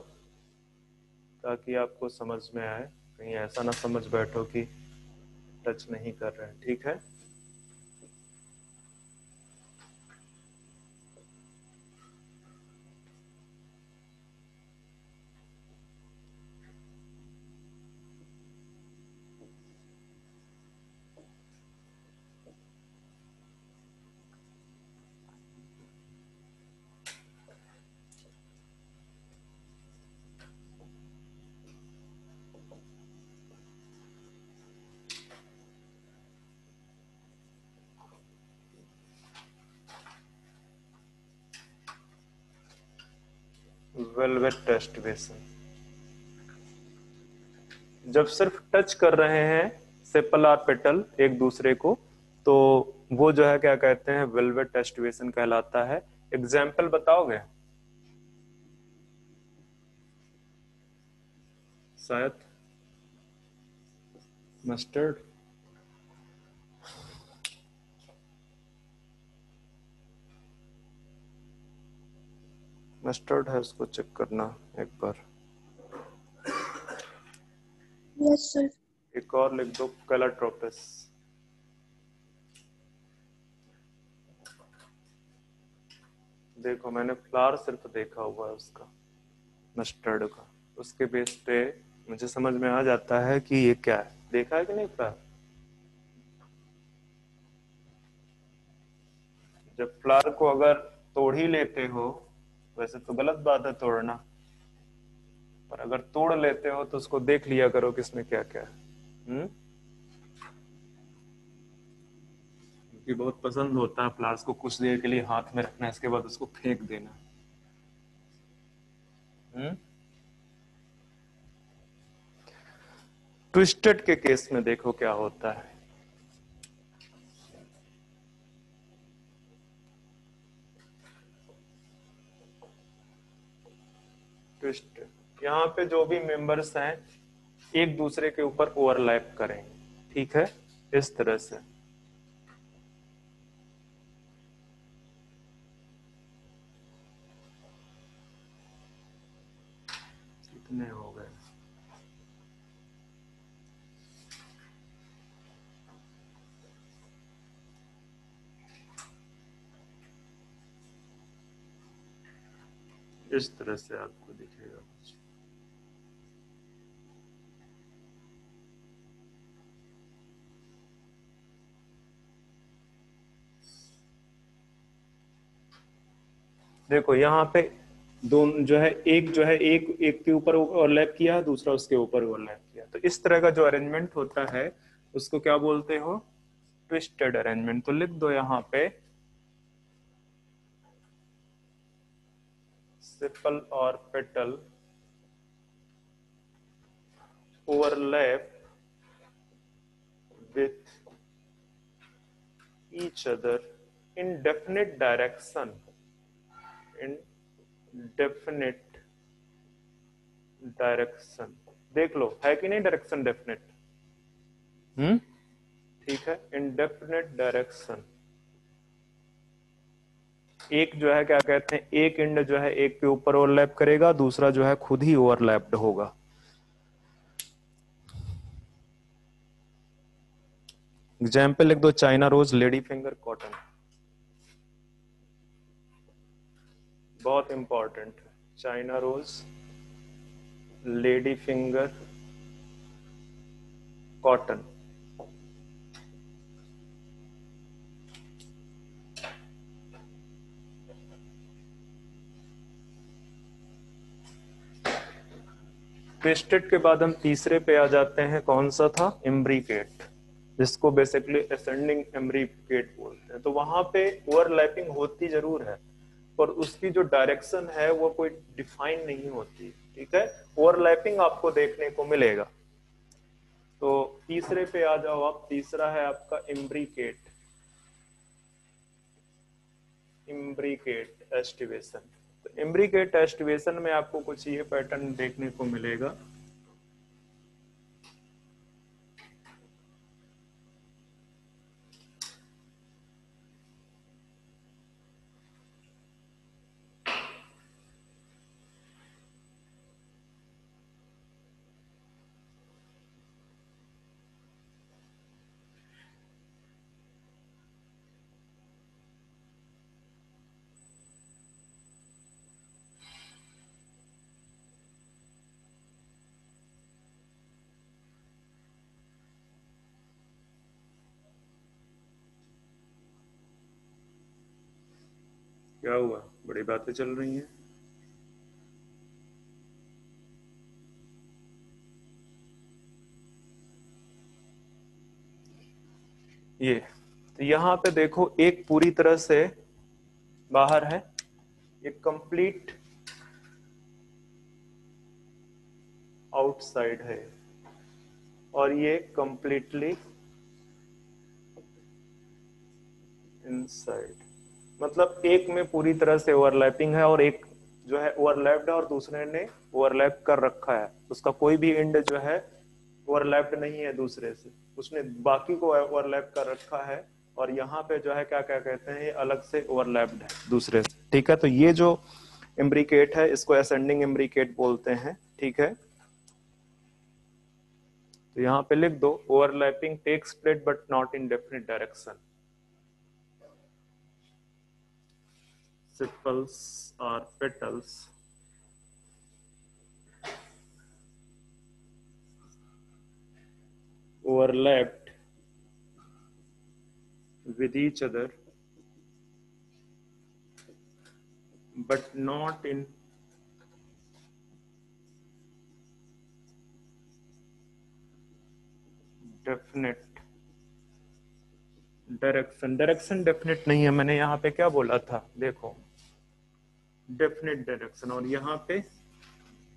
ताकि आपको समझ में आए, कहीं ऐसा ना समझ बैठो कि टच नहीं कर रहे हैं, ठीक है। वेलवेट एस्टिवेशन, जब सिर्फ टच कर रहे हैं सेपल और पेटल एक दूसरे को, तो वो जो है क्या कहते हैं, वेलवेट एस्टिवेशन कहलाता है। एग्जाम्पल बताओगे शायद? मस्टर्ड, मस्टर्ड है, उसको चेक करना एक बार। Yes sir. एक और लिख दो, कैलाट्रोपिस। देखो मैंने फ्लावर सिर्फ देखा हुआ है उसका, मस्टर्ड का, उसके बेस पे मुझे समझ में आ जाता है कि ये क्या है। देखा है कि नहीं फ्लावर? जब फ्लावर को अगर तोड़ ही लेते हो, वैसे तो गलत बात है तोड़ना, पर अगर तोड़ लेते हो तो उसको देख लिया करो कि इसमें क्या क्या है। क्योंकि बहुत पसंद होता है फ्लावर्स को कुछ देर के लिए हाथ में रखना, इसके बाद उसको फेंक देना। ट्विस्टेड के केस में देखो क्या होता है। ट्विस्ट, यहाँ पे जो भी मेंबर्स हैं एक दूसरे के ऊपर ओवरलैप करेंगे, ठीक है, इस तरह से। कितने हो गए? इस तरह से आपको दिखेगा कुछ। देखो यहाँ पे दोनों जो है, एक जो है एक एक के ऊपर ओवरलैप किया, दूसरा उसके ऊपर ओवरलैप किया, तो इस तरह का जो अरेंजमेंट होता है उसको क्या बोलते हो? Twisted arrangement. तो लिख दो यहाँ पे, सिपल और petal overlap with each other in definite direction, in definite direction। देख लो है कि नहीं डायरेक्शन डेफिनेट? ठीक है, indefinite डायरेक्शन। एक जो है क्या कहते हैं, एक एंड जो है एक के ऊपर ओवरलैप करेगा, दूसरा जो है खुद ही ओवरलैप्ड होगा। एग्जाम्पल लिख दो, China rose, lady finger, cotton. बहुत इंपॉर्टेंट है, China rose, lady finger, cotton. Twisted के बाद हम तीसरे पे आ जाते हैं, कौन सा था? इम्ब्रिकेट, जिसको बेसिकली असेंडिंग इम्ब्रिकेट बोलते हैं। तो वहां पे ओवरलैपिंग होती जरूर है, पर उसकी जो डायरेक्शन है वो कोई डिफाइन नहीं होती, ठीक है। ओवरलैपिंग आपको देखने को मिलेगा। तो तीसरे पे आ जाओ आप, तीसरा है आपका इम्ब्रिकेट, इम्ब्रिकेट एस्टिवेशन। तो इम्ब्रिकेट एस्टिवेशन में आपको कुछ ये पैटर्न देखने को मिलेगा। क्या हुआ, बड़ी बातें चल रही हैं? ये तो यहाँ पे देखो, एक पूरी तरह से बाहर है, एक कंप्लीट आउटसाइड है, और ये कंप्लीटली इनसाइड, मतलब एक में पूरी तरह से ओवरलैपिंग है और एक जो है ओवरलैप्ड है और दूसरे ने ओवरलैप कर रखा है, उसका कोई भी एंड जो है ओवरलैप्ड नहीं है दूसरे से, उसने बाकी को ओवरलैप कर रखा है और यहाँ पे जो है क्या क्या कहते हैं, ये अलग से ओवरलैप्ड है दूसरे से। ठीक है, तो ये जो इम्ब्रिकेट है इसको असेंडिंग इम्ब्रिकेट बोलते हैं। ठीक है, तो यहाँ पे लिख दो overlapping takes place but not in definite direction. Sepals or petals overlapped with each other but not in definite direction. Direction definite नहीं है, मैंने यहाँ पे क्या बोला था, देखो डेफिनेट डायरेक्शन, और यहाँ पे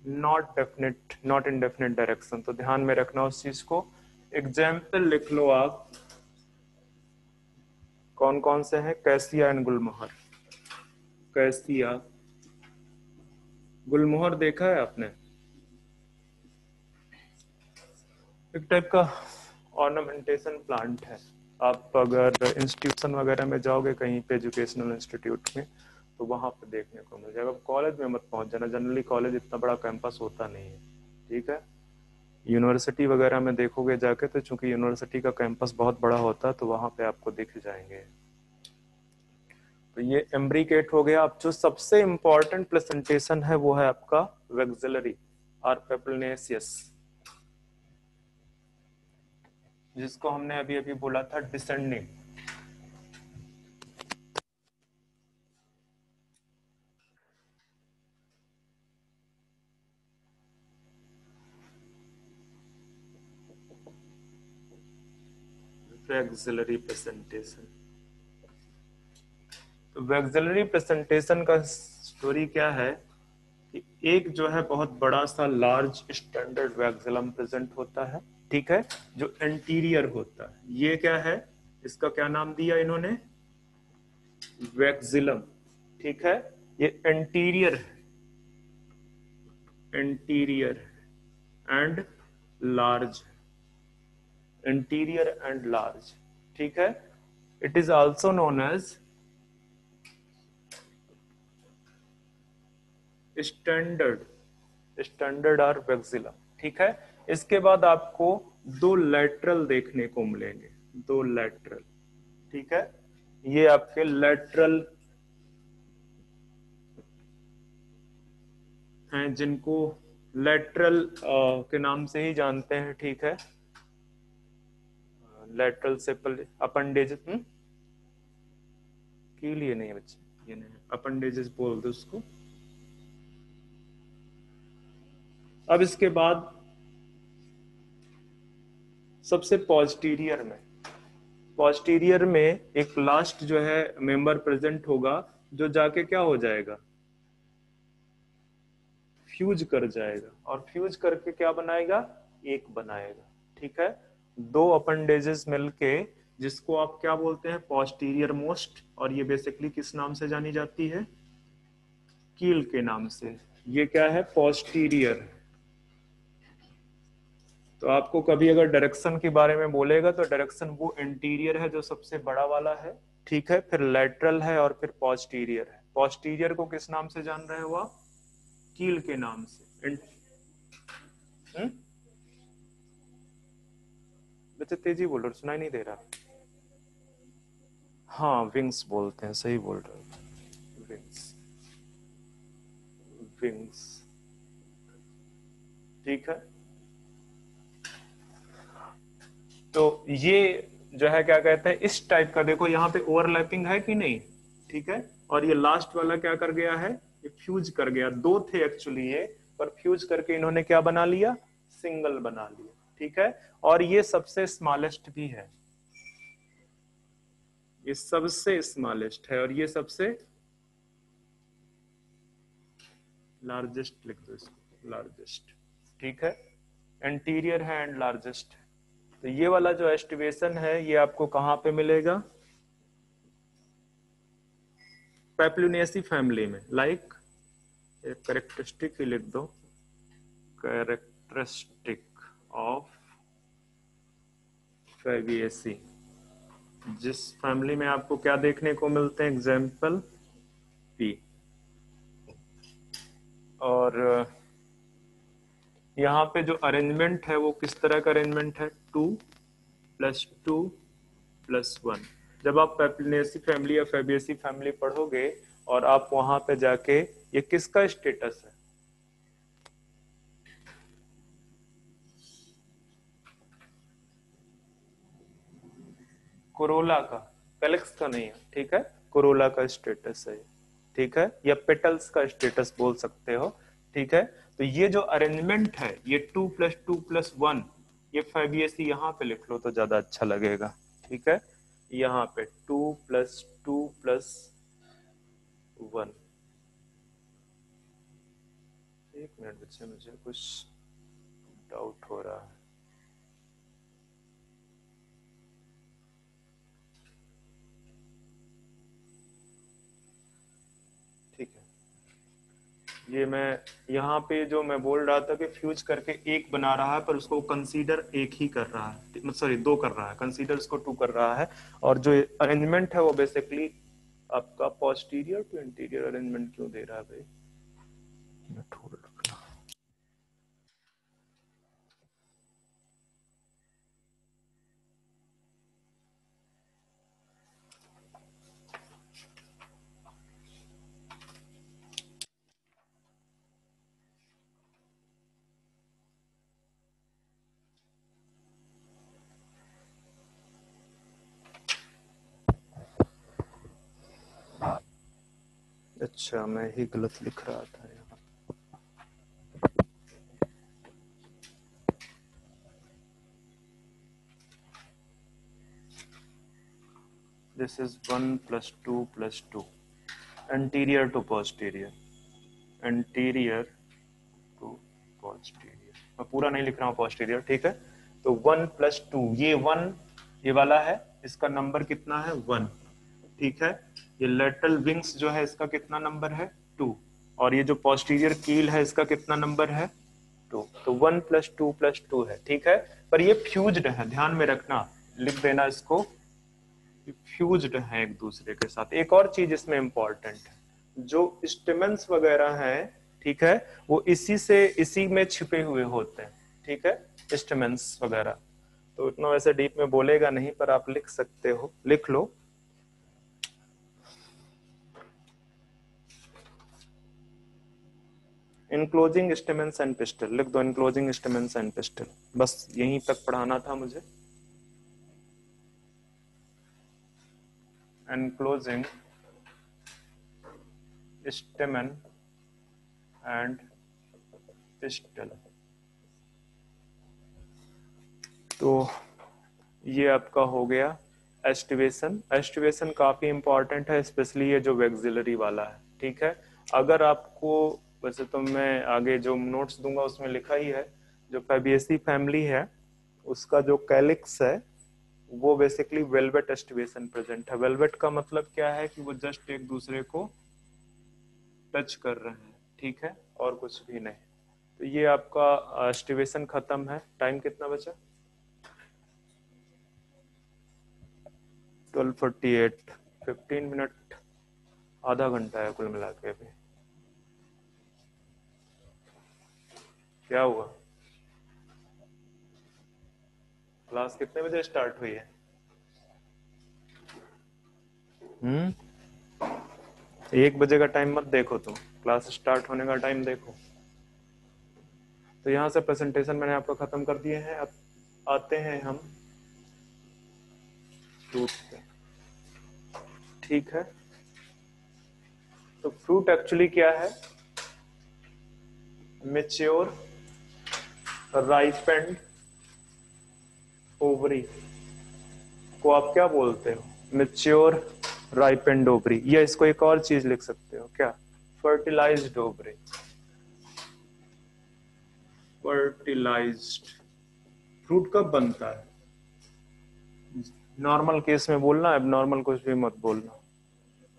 not definite, not in definite direction. तो ध्यान में रखना उस चीज को। एग्जाम्पल लिख लो आप, कौन कौन से हैं, कैसिया एंड गुलमोहर। कैसिया, गुलमोहर देखा है आपने, एक टाइप का ऑर्नामेंटेशन प्लांट है। आप अगर इंस्टीट्यूशन वगैरह में जाओगे कहीं पे एजुकेशनल इंस्टीट्यूट में तो वहां पे देखने को मिल जाएगा। कॉलेज में मत पहुंच जाना, जनरली कॉलेज इतना बड़ा कैंपस होता नहीं है। ठीक है, यूनिवर्सिटी वगैरह में देखोगे जाके तो चूंकि यूनिवर्सिटी का कैंपस बहुत बड़ा होता है तो वहां पे आपको दिख जाएंगे। तो ये एम्ब्रिकेट हो गया। अब जो सबसे इंपॉर्टेंट प्रेजेंटेशन है वो है आपका वेक्सिलरी और पेपलनेसियस, जिसको हमने अभी अभी बोला था डिसेंडिंग। वेक्सिलरी प्रेजेंटेशन, तो वेक्सिलरी प्रेजेंटेशन का स्टोरी क्या है कि एक जो है बहुत बड़ा सा लार्ज स्टैंडर्ड वेक्सिलम प्रेजेंट होता है। ठीक है, जो एंटीरियर होता है। ये क्या है, इसका क्या नाम दिया इन्होंने, वेक्सिलम। ठीक है, ये एंटीरियर है, anterior and large, anterior and large. ठीक है, it is also known as standard, standard और वेक्सिलम। ठीक है, इसके बाद आपको दो लेटरल देखने को मिलेंगे, दो लेटरल। ठीक है, ये आपके लेटरल हैं जिनको लेटरल के नाम से ही जानते हैं। ठीक है, लेटरल सेपल अपेंडेज के लिए नहीं बच्चे, ये नहीं, अपेंडेजेस बोल दो उसको। अब इसके बाद सबसे पॉस्टीरियर में एक लास्ट जो है मेंबर प्रेजेंट होगा जो जाके क्या हो जाएगा, फ्यूज कर जाएगा, और फ्यूज करके क्या बनाएगा, एक बनाएगा। ठीक है, दो अपेंडेजेस मिलके जिसको आप क्या बोलते हैं, पॉस्टीरियर मोस्ट, और ये बेसिकली किस नाम से जानी जाती है, कील के नाम से। ये क्या है, पॉस्टीरियर। तो आपको कभी अगर डायरेक्शन के बारे में बोलेगा तो डायरेक्शन वो इंटीरियर है जो सबसे बड़ा वाला है। ठीक है, फिर लेटरल है और फिर पॉस्टीरियर है। पॉस्टीरियर को किस नाम से जान रहे हो आप, कील के नाम से। बच्चे तेजी बोल रहे, सुनाई नहीं दे रहा। हाँ, विंग्स बोलते हैं, सही बोल रहे हो, विंग्स, विंग्स। ठीक है, तो ये जो है क्या कहते हैं, इस टाइप का देखो यहाँ पे ओवरलैपिंग है कि नहीं। ठीक है, और ये लास्ट वाला क्या कर गया है, ये फ्यूज कर गया। दो थे एक्चुअली ये, पर फ्यूज करके इन्होंने क्या बना लिया, सिंगल बना लिया। ठीक है, और ये सबसे स्मॉलेस्ट भी है, ये सबसे स्मॉलेस्ट है, और ये सबसे लार्जेस्ट लिख दो इसको, लार्जेस्ट। ठीक है, एंटीरियर है एंड लार्जेस्ट। तो ये वाला जो एस्टिवेशन है ये आपको कहां पे मिलेगा, पेप्लुनेसी फैमिली में, लाइक एक कैरेक्टरिस्टिक ही लिख दो, कैरेक्टरिस्टिक ऑफ फैबिएसी, जिस फैमिली में आपको क्या देखने को मिलते हैं, एग्जाम्पल पी। और यहाँ पे जो अरेंजमेंट है वो किस तरह का अरेंजमेंट है, 2 + 2 + 1। जब आप पेप्लुनेसी फैमिली या फैबिएसी फैमिली पढ़ोगे और आप वहां पे जाके, ये किसका स्टेटस है, कोरोला का, कैलिक्स का नहीं है, ठीक है, कोरोला का स्टेटस है, ठीक है, या पेटल्स का स्टेटस बोल सकते हो, ठीक है। तो ये जो अरेंजमेंट है, ये 2 + 2 + 1, ये फैबिएसी यहाँ पे लिख लो तो ज्यादा अच्छा लगेगा, ठीक है। यहाँ पे 2 + 2 + 1। एक मिनट बच्चे, मुझे कुछ डाउट हो रहा है। ठीक है, ये मैं यहाँ पे जो मैं बोल रहा था कि फ्यूज करके एक बना रहा है, पर उसको कंसीडर एक ही कर रहा है, सॉरी 2 कर रहा है, कंसीडर उसको 2 कर रहा है। और जो अरेंजमेंट है वो बेसिकली आपका पोस्टीरियर टू इंटीरियर अरेंजमेंट क्यों दे रहा है भाई, थोड़ा रखना। अच्छा, मैं ही गलत लिख रहा था यहाँ। This is 1 + 2 + 2, anterior to posterior, anterior to posterior। मैं पूरा नहीं लिख रहा हूँ posterior, ठीक है। तो 1 + 2, ये 1 ये वाला है, इसका नंबर कितना है, 1, ठीक है। ये लेटरल विंग्स जो है इसका कितना नंबर है, 2, और ये जो पोस्टीरियर कील है इसका कितना नंबर है, 2। तो 1 + 2 + 2 है, ठीक है। पर ये फ्यूज्ड है, ध्यान में रखना, लिख देना इसको, फ्यूज्ड है एक दूसरे के साथ। एक और चीज इसमें इंपॉर्टेंट है, जो स्टेमेंस वगैरह हैं, ठीक है, वो इसी में छिपे हुए होते हैं, ठीक है, स्टेमेंस वगैरह। तो इतना वैसे डीप में बोलेगा नहीं, पर आप लिख सकते हो, लिख लो। इनक्लोजिंग स्टेमेंस एंड पिस्टल लिख दो, इनक्लोजिंग स्टेमेंस एंड पिस्टल, बस यहीं तक पढ़ाना था मुझे। enclosing stamen and pistil। तो ये आपका हो गया एस्टिवेशन। एस्टिवेशन काफी इंपॉर्टेंट है, स्पेशली ये जो वैक्सिलरी वाला है, ठीक है। अगर आपको, वैसे तो मैं आगे जो नोट्स दूंगा उसमें लिखा ही है, जो फैबिएसी फैमिली है उसका जो कैलिक्स है वो बेसिकली वेलवेट एस्टिवेशन प्रेजेंट है। वेलवेट का मतलब क्या है कि वो जस्ट एक दूसरे को टच कर रहे हैं, ठीक है, और कुछ भी नहीं। तो ये आपका एस्टिवेशन खत्म है। टाइम कितना बचा, 12:48, 15 मिनट, आधा घंटा है कुल मिला के। अभी क्या हुआ, क्लास कितने बजे स्टार्ट हुई है, 1 बजे का टाइम मत देखो तुम, क्लास स्टार्ट होने का टाइम देखो। तो यहाँ से प्रेजेंटेशन मैंने आपको खत्म कर दिए हैं। अब आते हैं हम फ्रूट पे, ठीक है। तो फ्रूट एक्चुअली क्या है, मेच्योर राइपेंड ओवरी को आप क्या बोलते हो, मेच्योर राइपेंड ओवरी, या इसको एक और चीज लिख सकते हो क्या, फर्टिलाइज्ड ओवरी। फर्टिलाइज्ड फ्रूट कब बनता है, नॉर्मल केस में बोलना, अब नॉर्मल कुछ भी मत बोलना।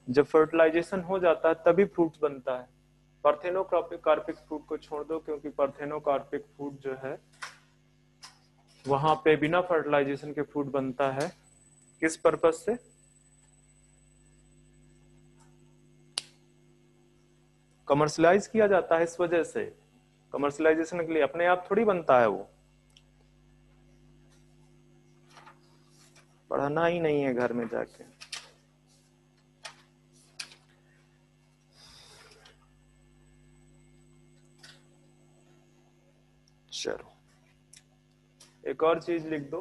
जब फर्टिलाइजेशन हो जाता है तभी फ्रूट बनता है। पार्थेनोकार्पिक फ्रूट को छोड़ दो, क्योंकि पार्थेनोकार्पिक फ्रूट जो है वहां पे बिना फर्टिलाइजेशन के फ्रूट बनता है। किस पर्पज से? कमर्शलाइज किया जाता है, इस वजह से। कमर्शलाइजेशन के लिए अपने आप थोड़ी बनता है वो। पढ़ना ही नहीं है घर में जाके। चलो एक और चीज लिख दो,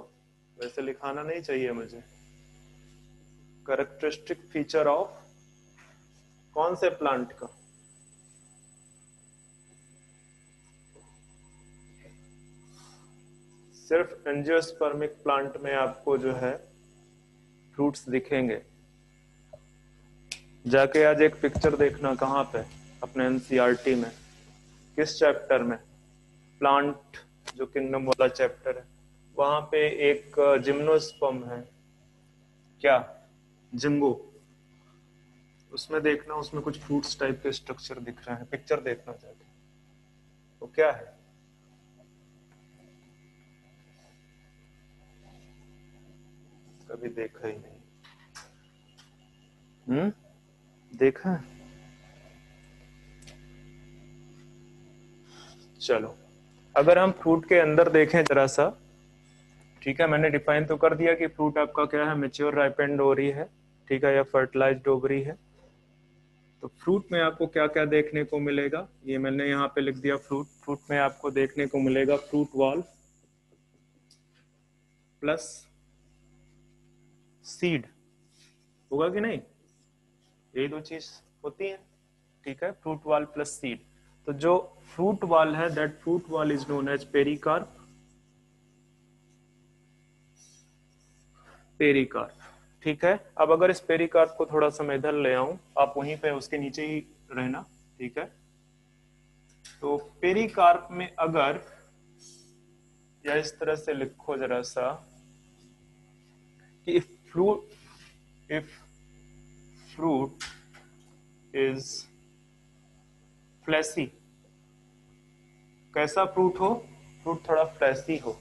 वैसे लिखाना नहीं चाहिए मुझे। कैरेक्टरिस्टिक फीचर ऑफ कौन से प्लांट का? सिर्फ एंजियोस्पर्मिक प्लांट में आपको जो है फ्रूट्स दिखेंगे। जाके आज एक पिक्चर देखना, कहाँ पे? अपने एनसीईआरटी में। किस चैप्टर में? प्लांट जो किंगडम वाला चैप्टर है, वहां पे एक जिम्नोस्पर्म है। क्या? जिंगो। उसमें देखना, उसमें कुछ फ्रूट्स टाइप के स्ट्रक्चर दिख रहे हैं। पिक्चर देखना जाके, वो क्या है? कभी देखा ही नहीं। देखा है? चलो अगर हम फ्रूट के अंदर देखें जरा सा, ठीक है, मैंने डिफाइन तो कर दिया कि फ्रूट आपका क्या है, मेच्योर राइपेंड ओवरी है, ठीक है, या फर्टिलाइज्ड ओवरी है। तो फ्रूट में आपको क्या क्या देखने को मिलेगा, ये मैंने यहाँ पे लिख दिया। फ्रूट में आपको देखने को मिलेगा फ्रूट वॉल प्लस सीड। होगा कि नहीं? यही दो चीज होती है, ठीक है, फ्रूट वॉल प्लस सीड। तो जो फ्रूट वॉल है, that fruit wall is known as pericarp. Pericarp, ठीक है। अब अगर इस पेरिकार्प को थोड़ा सा मैं इधर ले आऊं, आप वहीं पे उसके नीचे ही रहना, ठीक है। तो पेरिकार्प में अगर, या इस तरह से लिखो जरा सा कि if fruit is fleshy, कैसा फ्रूट हो? फ्रूट थोड़ा फ्लैसी हो,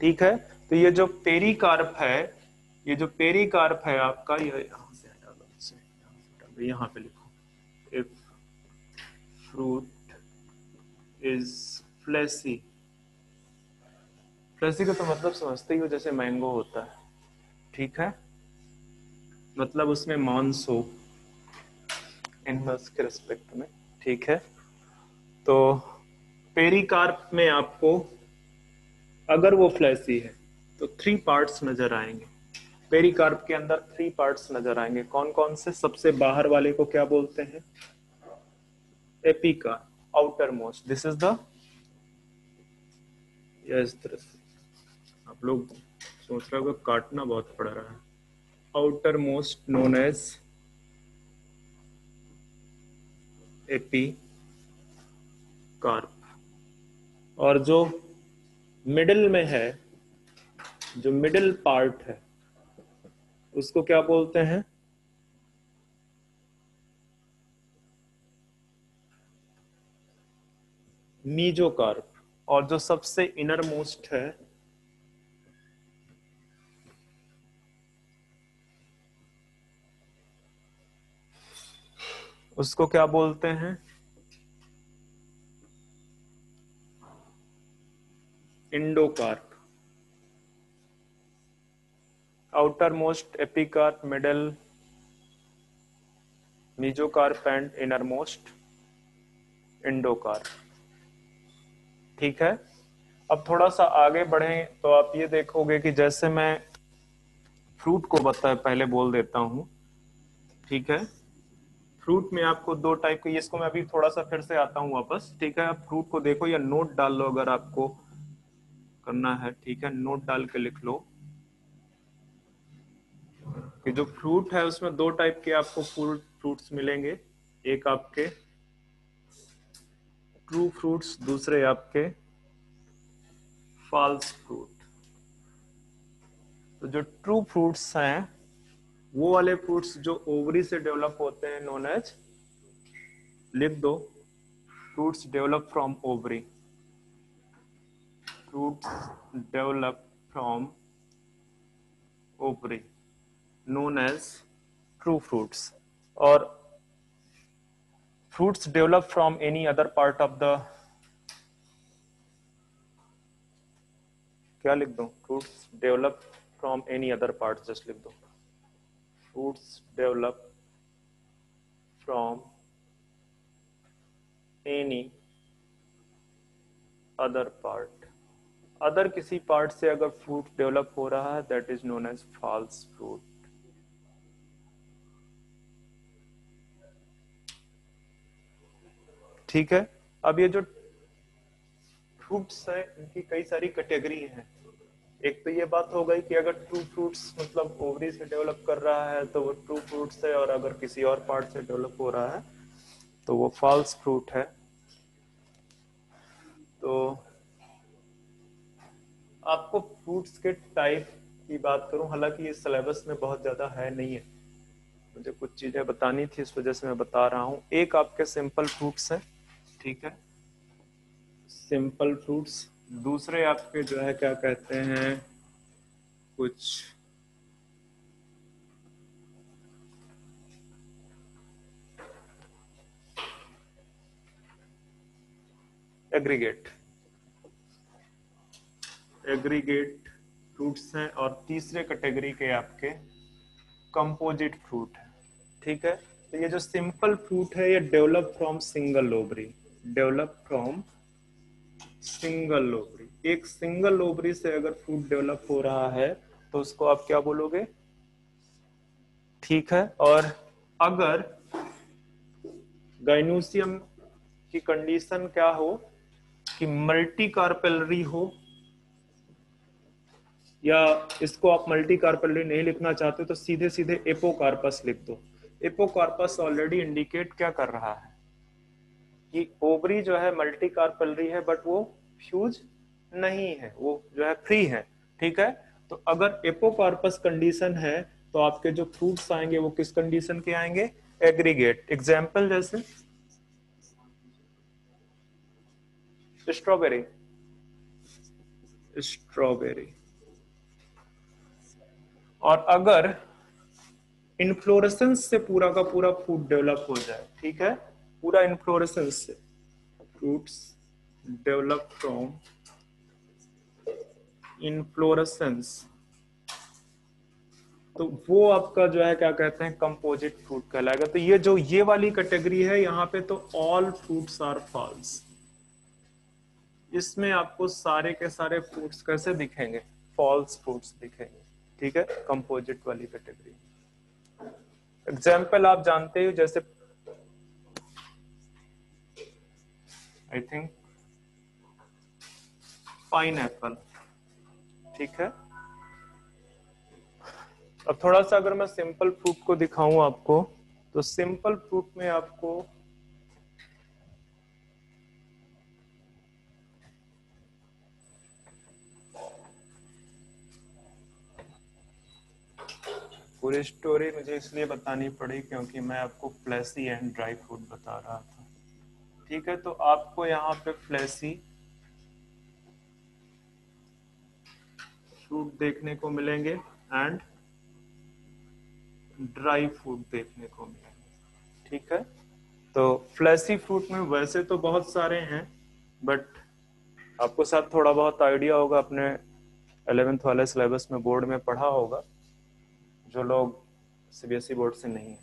ठीक है। तो ये जो पेरिकार्प है, ये जो पेरिकार्प है आपका, ये यहां से हटा दो, इसे यहां से हटा दो, यहां पे लिखो if fruit is fleshy. Fleshy का तो मतलब समझते ही हो, जैसे मैंगो होता है, ठीक है, मतलब उसमें मांस हो इनवर्स के रिस्पेक्ट में, ठीक है। तो पेरिकार्प में आपको अगर वो फ्लैसी है तो 3 पार्ट्स नजर आएंगे। पेरिकार्प के अंदर 3 पार्ट्स नजर आएंगे। कौन कौन से? सबसे बाहर वाले को क्या बोलते हैं? Epicarp, outer most. This is the, इस तरह से आप लोग सोच रहे हो काटना बहुत पड़ रहा है। Outermost known as epicarp. और जो मिडिल में है, जो मिडिल पार्ट है, उसको क्या बोलते हैं? मीजोकार्प। और जो सबसे इनर मोस्ट है, उसको क्या बोलते हैं? Endocarp. Outer most epicarp, middle mesocarp and inner most endocarp, ठीक है। अब थोड़ा सा आगे बढ़ें तो आप ये देखोगे कि जैसे मैं फ्रूट को पहले बोल देता हूं, ठीक है। फ्रूट में आपको 2 टाइप के, इसको मैं अभी थोड़ा सा फिर से आता हूं वापस, ठीक है। आप फ्रूट को देखो या नोट डाल लो अगर आपको करना है, ठीक है, नोट डाल के लिख लो कि जो फ्रूट है उसमें 2 टाइप के आपको फ्रूट्स मिलेंगे। एक आपके ट्रू फ्रूट्स, दूसरे आपके फॉल्स फ्रूट। तो जो ट्रू फ्रूट्स हैं वो वाले फ्रूट्स जो ओवरी से डेवलप होते हैं नोन एज, लिख दो, fruits develop from ovary, fruits develop from ovary known as true fruits, और fruits develop from any other part of the, क्या लिख दूं, fruits develop from any other part, just लिख दो, fruits develop from any other part, other किसी पार्ट से अगर फ्रूट डेवलप हो रहा है that is known as false fruit. ठीक है। अब ये जो फ्रूट्स है इनकी कई सारी कैटेगरी हैं। एक तो ये बात हो गई कि अगर ट्रू फ्रूट्स मतलब ओवरी से डेवलप कर रहा है तो वो ट्रू फ्रूट्स है, और अगर किसी और पार्ट से डेवलप हो रहा है तो वो फॉल्स फ्रूट है। तो आपको फ्रूट्स के टाइप की बात करूं, हालांकि ये सिलेबस में बहुत ज्यादा है नहीं है, मुझे कुछ चीजें बतानी थी इस वजह से मैं बता रहा हूं। एक आपके सिंपल फ्रूट्स है, ठीक है, सिंपल फ्रूट्स। दूसरे आपके जो है क्या कहते हैं, कुछ एग्रीगेट फ्रूट्स हैं, और तीसरे कैटेगरी के आपके कंपोजिट फ्रूट है। ठीक है। तो ये जो सिंपल फ्रूट है ये develop from single ovary, develop from single ovary, एक सिंगल ओवरी से अगर फ्रूट डेवलप हो रहा है तो उसको आप क्या बोलोगे। ठीक है। और अगर गाइनोसियम की कंडीशन क्या हो कि मल्टी कार्पेलरी हो, या इसको आप मल्टी कार्पेलरी नहीं लिखना चाहते तो सीधे सीधे एपोकार्पस लिख दो। एपोकार्पस ऑलरेडी इंडिकेट क्या कर रहा है कि ओवरी जो है मल्टी कार्पेलरी है बट वो फ्यूज नहीं है, वो जो है फ्री है। ठीक है। तो अगर एपोकार्पस कंडीशन है तो आपके जो फ्रूट्स आएंगे वो किस कंडीशन के आएंगे, एग्रीगेट। एग्जाम्पल जैसे स्ट्रॉबेरी, और अगर इनफ्लोरेसेंस से पूरा का पूरा फ्रूट डेवलप हो जाए, ठीक है, पूरा इनफ्लोरेसेंस से, फ्रूट्स डेवलप फ्रॉम इनफ्लोरेसेंस, तो वो आपका जो है क्या कहते हैं कंपोजिट फ्रूट कहलाएगा। तो ये जो ये वाली कैटेगरी है यहाँ पे तो ऑल फ्रूट्स आर फॉल्स, इसमें आपको सारे के सारे फ्रूट्स कैसे दिखेंगे, फॉल्स फ्रूट्स दिखेंगे। ठीक है, कंपोजिट वाली कैटेगरी। एग्जाम्पल आप जानते हो, जैसे आई थिंक पाइनएप्पल। ठीक है। अब थोड़ा सा अगर मैं सिंपल फ्रूट को दिखाऊं आपको, तो सिंपल फ्रूट में आपको पूरी स्टोरी मुझे इसलिए बतानी पड़ी क्योंकि मैं आपको फ्लैसी एंड ड्राई फ्रूट बता रहा था। ठीक है। तो आपको यहाँ पे फ्लैसी फ्रूट देखने को मिलेंगे एंड ड्राई फ्रूट देखने को मिलेंगे। ठीक है। तो फ्लैसी फ्रूट में वैसे तो बहुत सारे हैं, बट आपको साथ थोड़ा बहुत आइडिया होगा, अपने 11th वाले सिलेबस में बोर्ड में पढ़ा होगा, जो लोग सीबीएसई बोर्ड से नहीं है,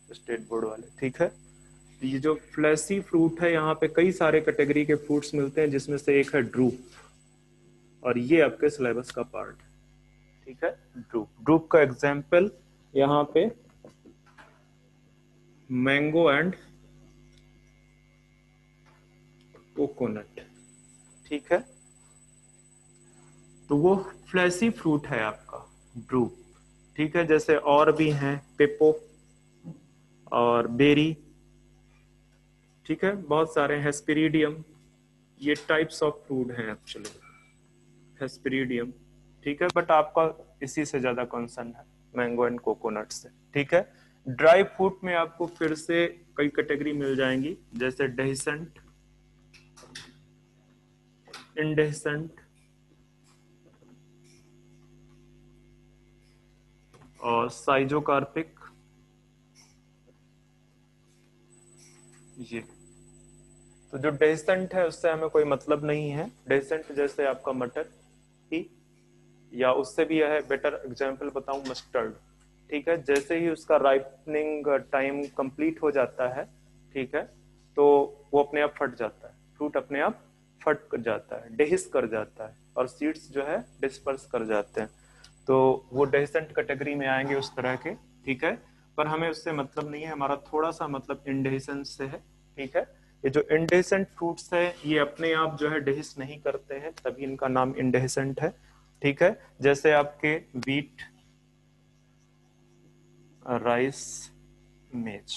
स्टेट बोर्ड वाले। ठीक है। तो ये जो फ्लैसी फ्रूट है यहाँ पे कई सारे कैटेगरी के फ्रूट्स मिलते हैं, जिसमें से एक है ड्रूप, और ये आपके सिलेबस का पार्ट है। ठीक है। ड्रूप का एग्जाम्पल यहाँ पे मैंगो एंड कोकोनट। ठीक है। तो वो फ्लैसी फ्रूट है आपका ड्रूप। ठीक है। जैसे और भी हैं पेपो और बेरी। ठीक है। बहुत सारे हेस्पेरिडियम, ये टाइप्स ऑफ फ्रूट हैं एक्चुअली, हेस्पेरिडियम। ठीक है। बट आपका इसी से ज्यादा कंसर्न है। मैंगो एंड कोकोनट से। ठीक है, ड्राई फ्रूट में आपको फिर से कई कैटेगरी मिल जाएंगी, जैसे डेहिसेंट, इंडेहिसेंट और साइजोकार्पिक। ये तो जो डेहिसेंट है उससे हमें कोई मतलब नहीं है। डेहिसेंट जैसे आपका मटर ही, या उससे भी यह बेटर एग्जांपल बताऊं, मस्टर्ड। ठीक है, जैसे ही उसका राइपनिंग टाइम कंप्लीट हो जाता है, ठीक है, तो वो अपने आप फट जाता है, फ्रूट अपने आप फट कर जाता है, डेहिस कर जाता है, और सीड्स जो है डिस्पर्स कर जाते हैं। तो वो डेहिसेंट कैटेगरी में आएंगे उस तरह के। ठीक है, पर हमें उससे मतलब नहीं है, हमारा थोड़ा सा मतलब इंडेहिसेंस से है। ठीक है, ये जो इंडेहिसेंट फ्रूट्स है ये अपने आप जो है डेहिस नहीं करते हैं, तभी इनका नाम इंडेहिसेंट है। ठीक है, जैसे आपके वीट, राइस, मेज।